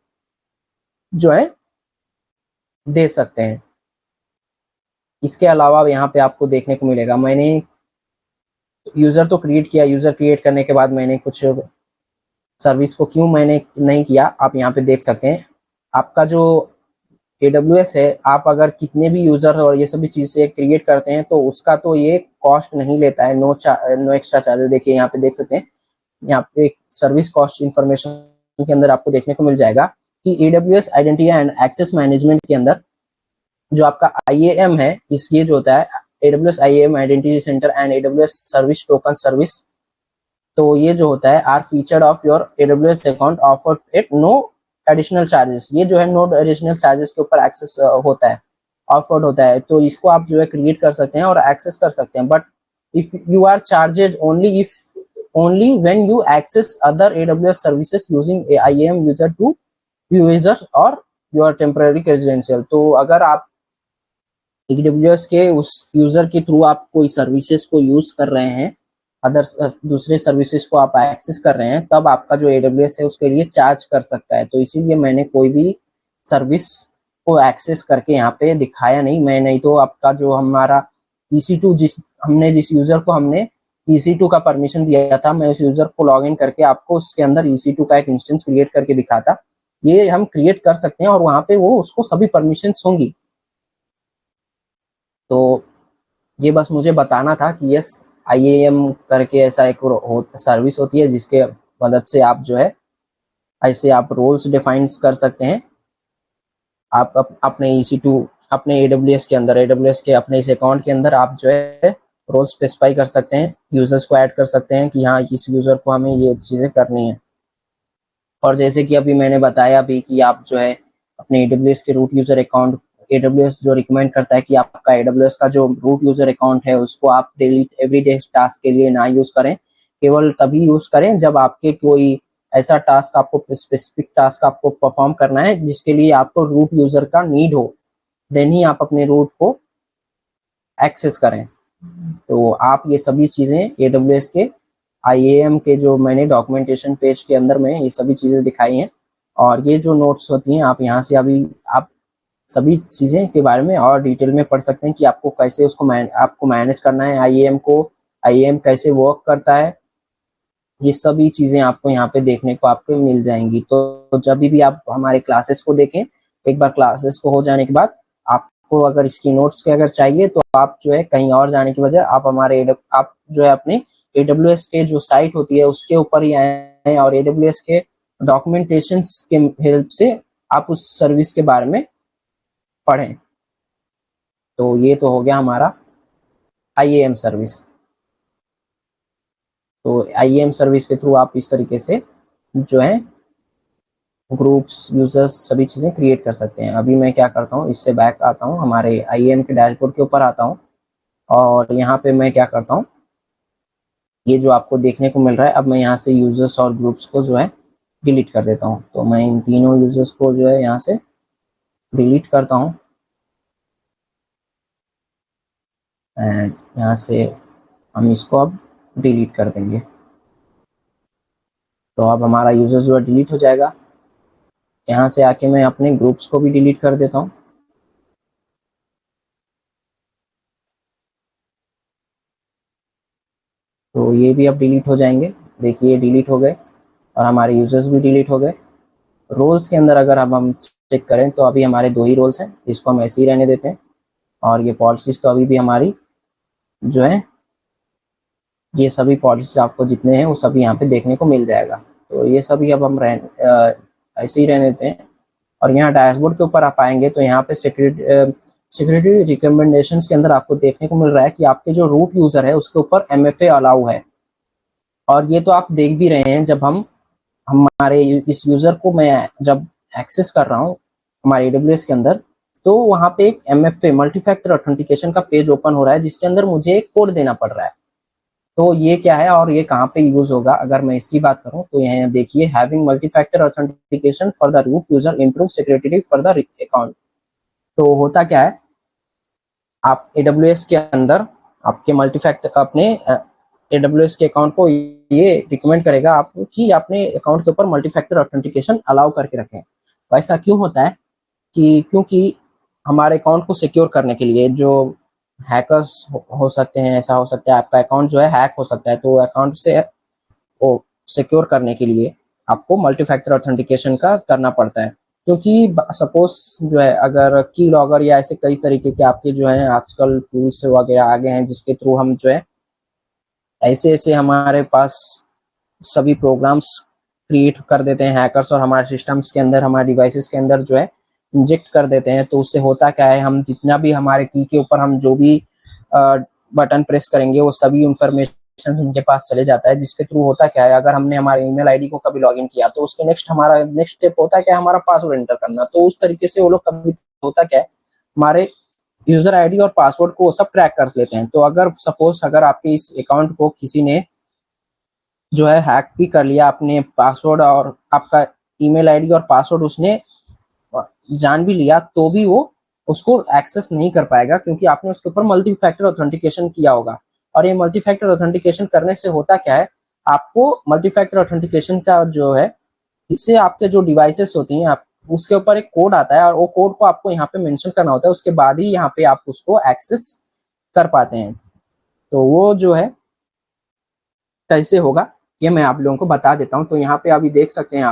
जो है दे सकते हैं। इसके अलावा यहाँ पे आपको देखने को मिलेगा, मैंने यूजर तो क्रिएट किया, यूजर क्रिएट करने के बाद मैंने कुछ सर्विस को क्यों मैंने नहीं किया आप यहाँ पे देख सकते हैं। आपका जो AWS है, आप अगर कितने भी यूजर और ये सभी चीजें क्रिएट करते हैं तो उसका तो ये कॉस्ट नहीं लेता है, नो एक्स्ट्रा चार्जेस। देखिए यहाँ पे देख सकते हैं, यहाँ पे सर्विस कॉस्ट इंफॉर्मेशन के अंदर आपको देखने को मिल जाएगा कि AWS identity and access management के अंदर जो आपका IAM है, इस ये जो होता है AWS IAM identity center and AWS service token service, तो ये जो होता है are featured of your AWS account offered at no additional charges. ये जो है नो एडिशनल चार्जेस के ऊपर एक्सेस होता है, ऑफर्ड होता है। तो इसको आप जो है क्रिएट कर सकते हैं और एक्सेस कर सकते हैं। But if you are charged only when you access other AWS services using IAM user to users और योर टेम्पररी रेजिडेंशियल। तो अगर आप AWS के उस यूजर के थ्रू आप कोई सर्विसेज को यूज कर रहे हैं अदर दूसरे सर्विसेज को आप एक्सेस कर रहे हैं, तब आपका जो AWS है उसके लिए चार्ज कर सकता है। तो इसीलिए मैंने कोई भी सर्विस को एक्सेस करके यहाँ पे दिखाया नहीं। मैं नहीं तो आपका जो हमारा EC2 जिस यूजर को हमने EC2 का परमिशन दिया था, मैं उस यूजर को लॉग इन करके आपको उसके अंदर EC2 का एक इंस्टेंस क्रिएट करके दिखाता। ये हम क्रिएट कर सकते हैं और वहां पे वो उसको सभी परमिशंस होंगी। तो ये बस मुझे बताना था कि यस, IAM करके ऐसा एक सर्विस होती है जिसके मदद से आप जो है ऐसे आप रोल्स डिफाइन कर सकते हैं। आप अपने EC2 अपने AWS के अंदर, AWS के अपने इस अकाउंट के अंदर आप जो है रोल स्पेसिफाई कर सकते हैं, यूजर्स को ऐड कर सकते हैं कि हाँ, इस यूजर को हमें ये चीजें करनी है। और जैसे कि अभी मैंने बताया भी कि आप जो है अपने AWS के रूट यूजर अकाउंट, AWS जो रिकमेंड करता है कि आपका AWS का जो रूट यूजर अकाउंट है उसको आप डेली एवरीडे टास्क के लिए ना यूज करें, केवल तभी यूज करें जब आपके कोई ऐसा टास्क आपको स्पेसिफिक टास्क आपको परफॉर्म करना है जिसके लिए आपको रूट यूजर का नीड हो, देन ही आप अपने रूट को एक्सेस करें। तो आप ये सभी चीजें AWS के IAM के जो मैंने डॉक्यूमेंटेशन पेज के अंदर में ये सभी चीजें दिखाई हैं, और ये जो नोट्स होती हैं आप यहाँ से अभी आप सभी चीजें के बारे में और डिटेल में पढ़ सकते हैं कि आपको कैसे उसको आपको मैनेज करना है IAM को, IAM कैसे वर्क करता है। ये सभी चीजें आपको यहाँ पे देखने को आपको मिल जाएंगी। तो जब भी आप हमारे क्लासेस को देखें, एक बार क्लासेस को हो जाने के बाद आपको अगर इसकी नोट्स के अगर चाहिए तो आप जो है कहीं और जाने की बजाय आप आप जो है अपने AWS के जो साइट होती है उसके ऊपर ही आए और AWS के डॉक्यूमेंटेशन के हेल्प से आप उस सर्विस के बारे में पढ़ें। तो ये तो हो गया हमारा IAM सर्विस। तो IAM सर्विस के थ्रू आप इस तरीके से जो है ग्रुप्स, यूजर्स, सभी चीजें क्रिएट कर सकते हैं। अभी मैं क्या करता हूँ, इससे बैक आता हूँ, हमारे IAM के डैशबोर्ड के ऊपर आता हूँ और यहाँ पे मैं क्या करता हूँ, ये जो आपको देखने को मिल रहा है, अब मैं यहाँ से यूजर्स और ग्रुप्स को जो है डिलीट कर देता हूँ। तो मैं इन तीनों यूजर्स को जो है यहाँ से डिलीट करता हूँ एंड यहाँ से हम इसको अब डिलीट कर देंगे। तो अब हमारा यूजर जो है डिलीट हो जाएगा। यहाँ से आके मैं अपने ग्रुप्स को भी डिलीट कर देता हूँ। तो ये भी अब डिलीट हो जाएंगे। देखिए डिलीट हो गए और हमारे यूजर्स भी डिलीट हो गए। रोल्स के अंदर अगर अब हम चेक करें तो अभी हमारे 2 ही रोल्स हैं, इसको हम ऐसे ही रहने देते हैं। और ये पॉलिसीज तो अभी भी हमारी जो है, ये सभी पॉलिसीज आपको जितने हैं वो सभी यहाँ पे देखने को मिल जाएगा। तो ये सभी अब हम ऐसे ही रहने देते हैं। और यहाँ डैशबोर्ड के ऊपर आप आएंगे तो यहाँ पे सिक्योरिटी रिकमेंडेशंस के अंदर आपको देखने को मिल रहा है कि आपके जो रूट यूजर है उसके ऊपर MFA अलाउ है। और ये तो आप देख भी रहे हैं, जब हमारे इस यूजर को मैं जब एक्सेस कर रहा हूँ हमारे AWS के अंदर, तो वहां पे एक MFA मल्टी फैक्टर ऑथेंटिकेशन का पेज ओपन हो रहा है जिसके अंदर मुझे एक कोड देना पड़ रहा है। तो ये क्या है और ये कहाँ पे यूज होगा, अगर मैं इसकी बात करूँ तो यहाँ देखिए, having multi factor authentication for the root user improve security for the account. तो होता क्या है, आप AWS के अंदर आपके मल्टी फैक्टर अपने AWS के अकाउंट को ये रिकमेंड करेगा आपको कि अपने अकाउंट के ऊपर मल्टी फैक्टर ऑथेंटिकेशन अलाउ करके रखें। तो ऐसा क्यों होता है कि क्योंकि हमारे अकाउंट को सिक्योर करने के लिए जो हैकर्स हो सकते हैं, ऐसा हो सकता है आपका अकाउंट जो है हैक हो सकता है, तो अकाउंट से वो सिक्योर करने के लिए आपको मल्टी फैक्टर ऑथेंटिकेशन का करना पड़ता है। क्योंकि सपोज जो है अगर की लॉगर या ऐसे कई तरीके के आपके जो है आजकल टूल्स वगैरह आ गए हैं जिसके थ्रू हम जो है ऐसे ऐसे हमारे पास सभी प्रोग्राम्स क्रिएट कर देते हैं हैकर्स और हमारे सिस्टम्स के अंदर, हमारे डिवाइसेस के अंदर जो है इंजेक्ट कर देते हैं। तो उससे होता क्या है, हम जितना भी हमारे की के ऊपर हम जो भी बटन प्रेस करेंगे वो सभी इंफॉर्मेशन उनके पास चले जाता है, जिसके थ्रू होता क्या है, अगर हमने हमारे ईमेल आईडी को कभी लॉगिन किया तो उसके हमारा नेक्स्ट स्टेप होता है क्या, हमारा पासवर्ड एंटर करना। तो उस तरीके से वो लोग कभी होता क्या है, हमारे यूजर आईडी और पासवर्ड को वो सब ट्रैक कर लेते हैं। तो अगर सपोज अगर आपके इस अकाउंट को किसी ने जो है हैक भी कर लिया, अपने पासवर्ड और आपका ईमेल आईडी और पासवर्ड उसने जान भी लिया, तो भी वो उसको एक्सेस नहीं कर पाएगा क्योंकि आपने उसके ऊपर मल्टी फैक्टर ऑथेंटिकेशन किया होगा। और ये मल्टी फैक्टर ऑथेंटिकेशन करने से होता क्या है, आपको मल्टी फैक्टर ऑथेंटिकेशन का जो है, इससे आपके जो डिवाइसेस होती हैं, आप उसके ऊपर एक कोड आता है और वो कोड को आपको यहाँ पे मेंशन करना होता है, उसके बाद ही यहाँ पे आप उसको एक्सेस कर पाते हैं। तो वो जो है कैसे होगा ये मैं आप लोगों को बता देता हूँ। तो यहाँ पे अभी देख सकते हैं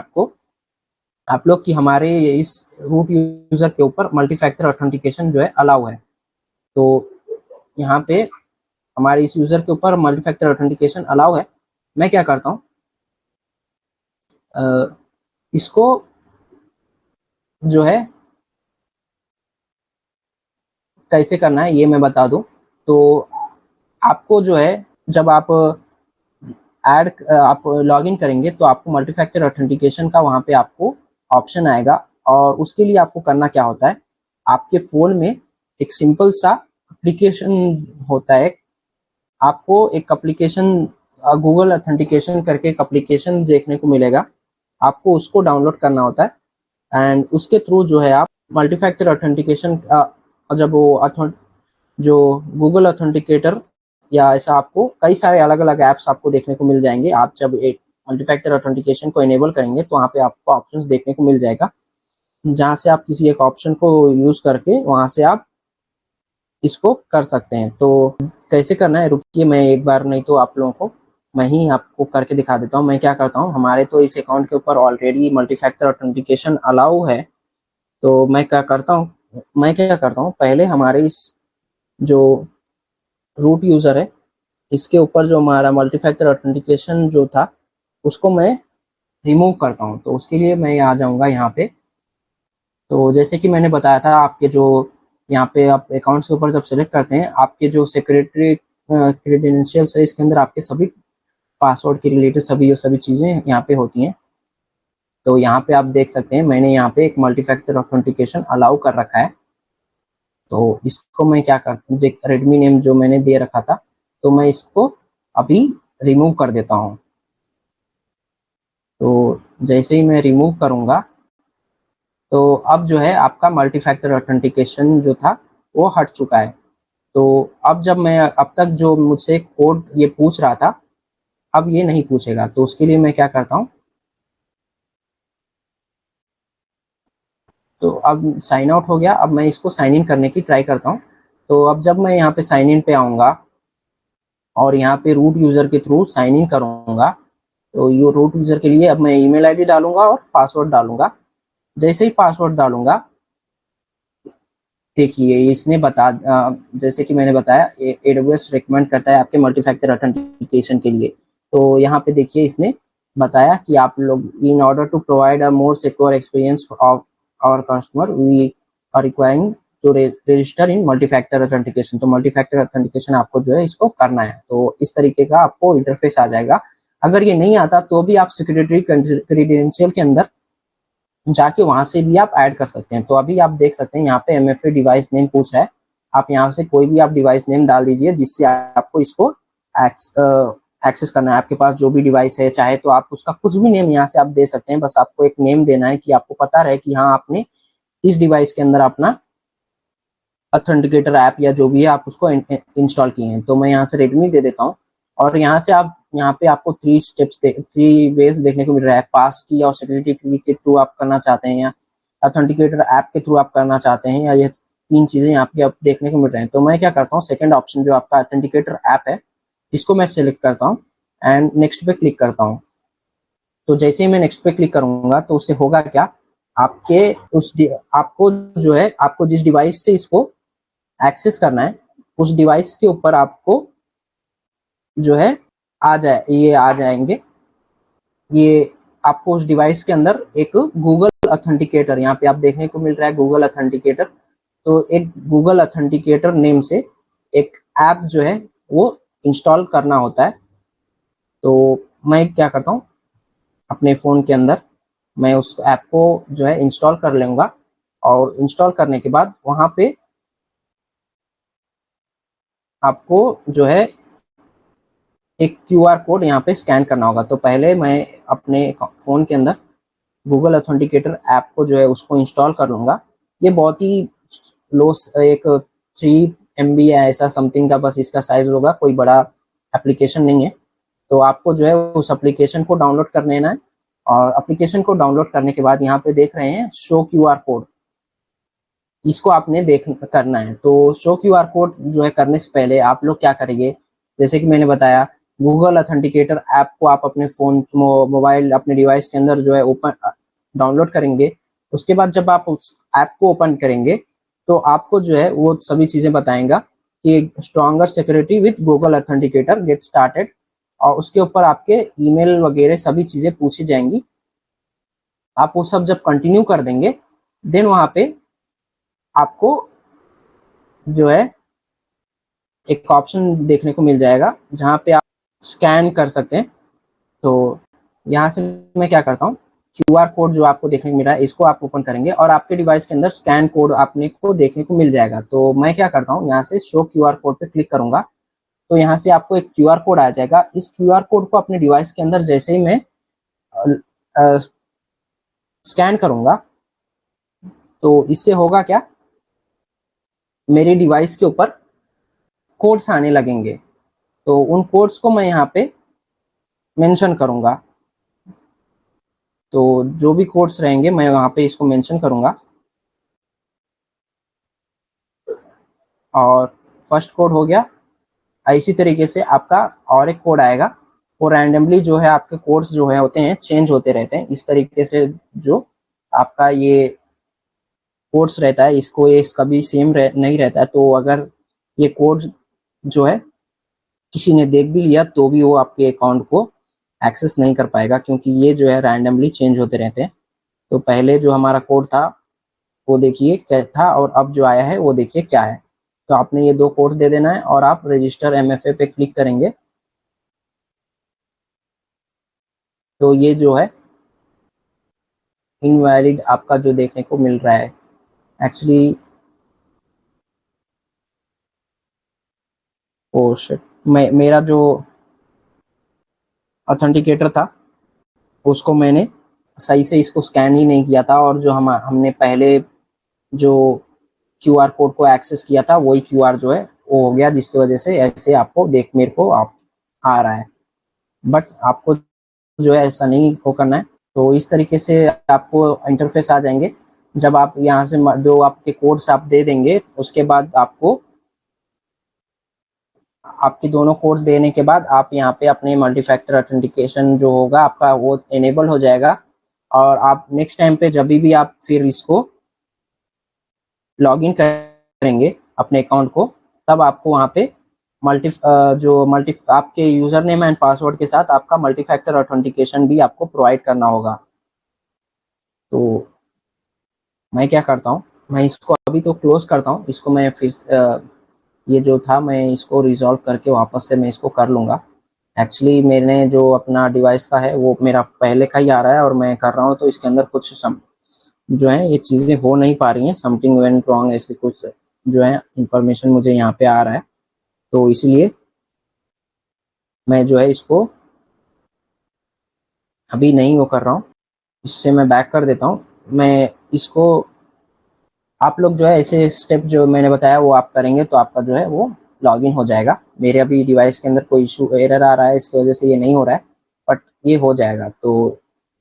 आप लोग कि हमारे इस रूट यूजर के ऊपर मल्टी फैक्टर ऑथेंटिकेशन जो है अलाउ है। तो यहाँ पे हमारे इस यूजर के ऊपर मल्टी फैक्टर ऑथेंटिकेशन अलाउ है। मैं क्या करता हूँ, इसको जो है कैसे करना है ये मैं बता दूं। तो आपको जो है, जब आप आप लॉगिन करेंगे तो आपको मल्टी फैक्टर ऑथेंटिकेशन का वहां पे आपको ऑप्शन आएगा, और उसके लिए आपको करना क्या होता है, आपके फोन में एक सिंपल सा एप्लीकेशन होता है। आपको एक एप्लीकेशन गूगल ऑथेंटिकेशन करके एक एप्लीकेशन देखने को मिलेगा, आपको उसको डाउनलोड करना होता है। एंड उसके थ्रू जो है आप मल्टी फैक्टर ऑथेंटिकेशन जब वो जो गूगल ऑथेंटिकेटर या ऐसा आपको कई सारे अलग अलग ऐप्स आपको देखने को मिल जाएंगे। आप जब एक मल्टी फैक्टर ऑथेंटिकेशन को इनेबल करेंगे तो वहाँ पे आपको ऑप्शंस देखने को मिल जाएगा, जहाँ से आप किसी एक ऑप्शन को यूज करके वहाँ से आप इसको कर सकते हैं। तो कैसे करना है रुकिए, मैं एक बार नहीं तो आप लोगों को मैं ही आपको करके दिखा देता हूँ। मैं क्या करता हूँ, हमारे तो इस अकाउंट के ऊपर already multi factor authentication allow है। तो मैं क्या करता हूँ, पहले हमारे इस जो रूट यूजर है इसके ऊपर जो हमारा मल्टी फैक्टर ऑथेंटिकेशन जो था उसको मैं रिमूव करता हूँ। तो उसके लिए मैं आ जाऊँगा यहाँ पे। तो जैसे कि मैंने बताया था, आपके जो यहाँ पे आप अकाउंट्स के ऊपर जब सेलेक्ट करते हैं, आपके जो सिक्योरिटी क्रेडेंशियल्स है इसके अंदर आपके सभी पासवर्ड के रिलेटेड सभी चीज़ें यहाँ पे होती हैं। तो यहाँ पे आप देख सकते हैं मैंने यहाँ पे एक मल्टी फैक्टर ऑथेंटिकेशन अलाउ कर रखा है। तो इसको मैं क्या करता हूँ, देख रेडमी नेम जो मैंने दे रखा था, तो मैं इसको अभी रिमूव कर देता हूँ। तो जैसे ही मैं रिमूव करूँगा तो अब जो है आपका मल्टी फैक्टर ऑथेंटिकेशन जो था वो हट चुका है। तो अब जब मैं अब तक जो मुझसे कोड ये पूछ रहा था, अब ये नहीं पूछेगा। तो उसके लिए मैं क्या करता हूँ, तो अब साइन आउट हो गया। अब मैं इसको साइन इन करने की ट्राई करता हूँ। तो अब जब मैं यहाँ पे साइन इन पे आऊँगा और यहाँ पे रूट यूज़र के थ्रू साइन इन करूँगा, तो ये रूट यूज़र के लिए अब मैं ईमेल आईडी डालूंगा और पासवर्ड डालूंगा। जैसे ही पासवर्ड डालूंगा, देखिए इसने जैसे कि मैंने बताया AWS रिकमेंड करता है आपके मल्टी फैक्टर ऑथेंटिकेशन के लिए। तो यहाँ पे देखिए इसने बताया कि आप लोग in order to provide a more secure experience of our customer we are requiring to register in multi factor authentication. तो मल्टी फैक्टर ऑथेंटिकेशन आपको जो है इसको करना है। तो इस तरीके का आपको इंटरफेस आ जाएगा। अगर ये नहीं आता तो भी आप सिक्योरिटी क्रेडेंशियल के अंदर जाके वहां से भी आप ऐड कर सकते हैं। तो अभी आप देख सकते हैं यहाँ पे MFA डिवाइस नेम पूछ रहा है, आप यहाँ से कोई भी आप डिवाइस नेम डाल दीजिए जिससे आपको इसको एक्सेस करना है। आपके पास जो भी डिवाइस है, चाहे तो आप उसका कुछ भी नेम यहाँ से आप दे सकते हैं, बस आपको एक नेम देना है कि आपको पता रहे कि हाँ आपने इस डिवाइस के अंदर अपना ऑथेंटिकेटर ऐप या जो भी है आप उसको इंस्टॉल किए हैं। तो मैं यहाँ से रेडमी दे देता हूँ, और यहाँ से आप यहाँ पे आपको 3 वेज देखने को मिल रहा है। पास की और सिक्योरिटी की के थ्रू आप करना चाहते हैं, या ऑथेंटिकेटर ऐप के थ्रू आप करना चाहते हैं, या ये 3 चीजें यहाँ पे आप देखने को मिल रहे हैं। तो मैं क्या करता हूँ, सेकंड ऑप्शन जो आपका ऑथेंटिकेटर ऐप है इसको मैं सिलेक्ट करता हूँ एंड नेक्स्ट पे क्लिक करता हूँ। तो जैसे ही मैं नेक्स्ट पे क्लिक करूंगा तो उससे होगा क्या, आपके आपको जो है आपको जिस डिवाइस से इसको एक्सेस करना है उस डिवाइस के ऊपर आपको जो है आ जाएंगे ये आपको उस डिवाइस के अंदर एक गूगल ऑथेंटिकेटर यहाँ पे आप देखने को मिल रहा है, गूगल ऑथेंटिकेटर। तो एक गूगल ऑथेंटिकेटर नेम से एक ऐप जो है वो इंस्टॉल करना होता है। तो मैं क्या करता हूँ, अपने फ़ोन के अंदर मैं उस ऐप को जो है इंस्टॉल कर लूँगा, और इंस्टॉल करने के बाद वहाँ पे आपको जो है एक QR कोड यहाँ पे स्कैन करना होगा। तो पहले मैं अपने फ़ोन के अंदर गूगल ऑथेंटिकेटर ऐप को जो है उसको इंस्टॉल कर लूँगा। ये बहुत ही लो एक 3 MB या ऐसा समथिंग का बस इसका साइज होगा, कोई बड़ा एप्लीकेशन नहीं है। तो आपको जो है उस एप्लीकेशन को डाउनलोड कर लेना है, और एप्लीकेशन को डाउनलोड करने के बाद यहाँ पे देख रहे हैं शो QR कोड, इसको आपने करना है। तो शो QR कोड जो है करने से पहले आप लोग क्या करेंगे, जैसे कि मैंने बताया, गूगल ऑथेंटिकेटर ऐप को आप अपने फ़ोन मोबाइल अपने डिवाइस के अंदर जो है ओपन डाउनलोड करेंगे। उसके बाद जब आप उस ऐप को ओपन करेंगे तो आपको जो है वो सभी चीज़ें बताएगा कि stronger security with Google authenticator get started, और उसके ऊपर आपके ईमेल वगैरह सभी चीज़ें पूछी जाएंगी। आप वो सब जब कंटिन्यू कर देंगे, देन वहाँ पे आपको जो है एक ऑप्शन देखने को मिल जाएगा जहाँ पे आप स्कैन कर सकते हैं। तो यहाँ से मैं क्या करता हूँ, QR कोड जो आपको देखने को मिल रहा है इसको आप ओपन करेंगे और आपके डिवाइस के अंदर स्कैन कोड आपने को देखने को मिल जाएगा। तो मैं क्या करता हूँ, यहाँ से शो QR कोड पे क्लिक करूंगा, तो यहाँ से आपको एक QR कोड आ जाएगा। इस QR कोड को अपने डिवाइस के अंदर जैसे ही मैं स्कैन करूंगा, तो इससे होगा क्या, मेरे डिवाइस के ऊपर कोड्स आने लगेंगे। तो उन कोड्स को मैं यहाँ पे मेंशन करूंगा। तो जो भी कोड्स रहेंगे मैं वहाँ पे इसको मेंशन करूंगा। और फर्स्ट कोड हो गया। इसी तरीके से आपका और एक कोड आएगा, वो रैंडमली जो है आपके कोड्स जो है होते हैं चेंज होते रहते हैं। इस तरीके से जो आपका ये कोड्स रहता है, इसको ये कभी सेम नहीं रहता है। तो अगर ये कोड जो है किसी ने देख भी लिया तो भी वो आपके अकाउंट को एक्सेस नहीं कर पाएगा, क्योंकि ये जो है रैंडमली चेंज होते रहते हैं। तो पहले जो हमारा कोड था वो देखिए क्या था, और अब जो आया है वो देखिए क्या है। तो आपने ये दो कोड्स दे देना है और आप रजिस्टर MFA पे क्लिक करेंगे। तो ये जो है इनवैलिड आपका जो देखने को मिल रहा है, एक्चुअली मेरा जो ऑथेंटिकेटर था उसको मैंने सही से इसको स्कैन ही नहीं किया था, और जो हमने पहले जो QR कोड को एक्सेस किया था वही QR जो है वो हो गया, जिसकी वजह से ऐसे आपको मेरे को आ रहा है। बट आपको जो है ऐसा नहीं को करना है। तो इस तरीके से आपको इंटरफेस आ जाएंगे। जब आप यहाँ से जो आपके कोड्स आप दे देंगे, उसके बाद आपको आपके दोनों कोड्स देने के बाद आप यहाँ पे अपने मल्टी फैक्टर ऑथेंटिकेशन जो होगा आपका वो इनेबल हो जाएगा। और आप नेक्स्ट टाइम पे जब भी आप फिर इसको लॉगिन करेंगे अपने अकाउंट को, तब आपको वहाँ पे मल्टी आपके यूजर नेम एंड पासवर्ड के साथ आपका मल्टी फैक्टर ऑथेंटिकेशन भी आपको प्रोवाइड करना होगा। तो मैं क्या करता हूँ, मैं इसको अभी तो क्लोज करता हूँ, इसको मैं फिर ये जो था मैं इसको रिजॉल्व करके वापस से मैं इसको कर लूँगा। एक्चुअली मैंने जो अपना डिवाइस का है वो मेरा पहले का ही आ रहा है और मैं कर रहा हूँ, तो इसके अंदर कुछ जो है ये चीज़ें हो नहीं पा रही हैं, समथिंग वेंट रॉन्ग ऐसे कुछ जो है इंफॉर्मेशन मुझे यहाँ पे आ रहा है। तो इसलिए मैं जो है इसको अभी नहीं वो कर रहा हूँ, इससे मैं बैक कर देता हूँ। मैं इसको आप लोग जो है ऐसे स्टेप जो मैंने बताया वो आप करेंगे तो आपका जो है वो लॉगिन हो जाएगा। मेरे अभी डिवाइस के अंदर कोई इशू एरर आ रहा है, इसकी वजह से ये नहीं हो रहा है, बट ये हो जाएगा। तो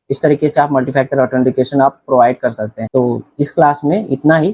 इस तरीके से आप मल्टी फैक्टर ऑथेंटिकेशन आप प्रोवाइड कर सकते हैं। तो इस क्लास में इतना ही।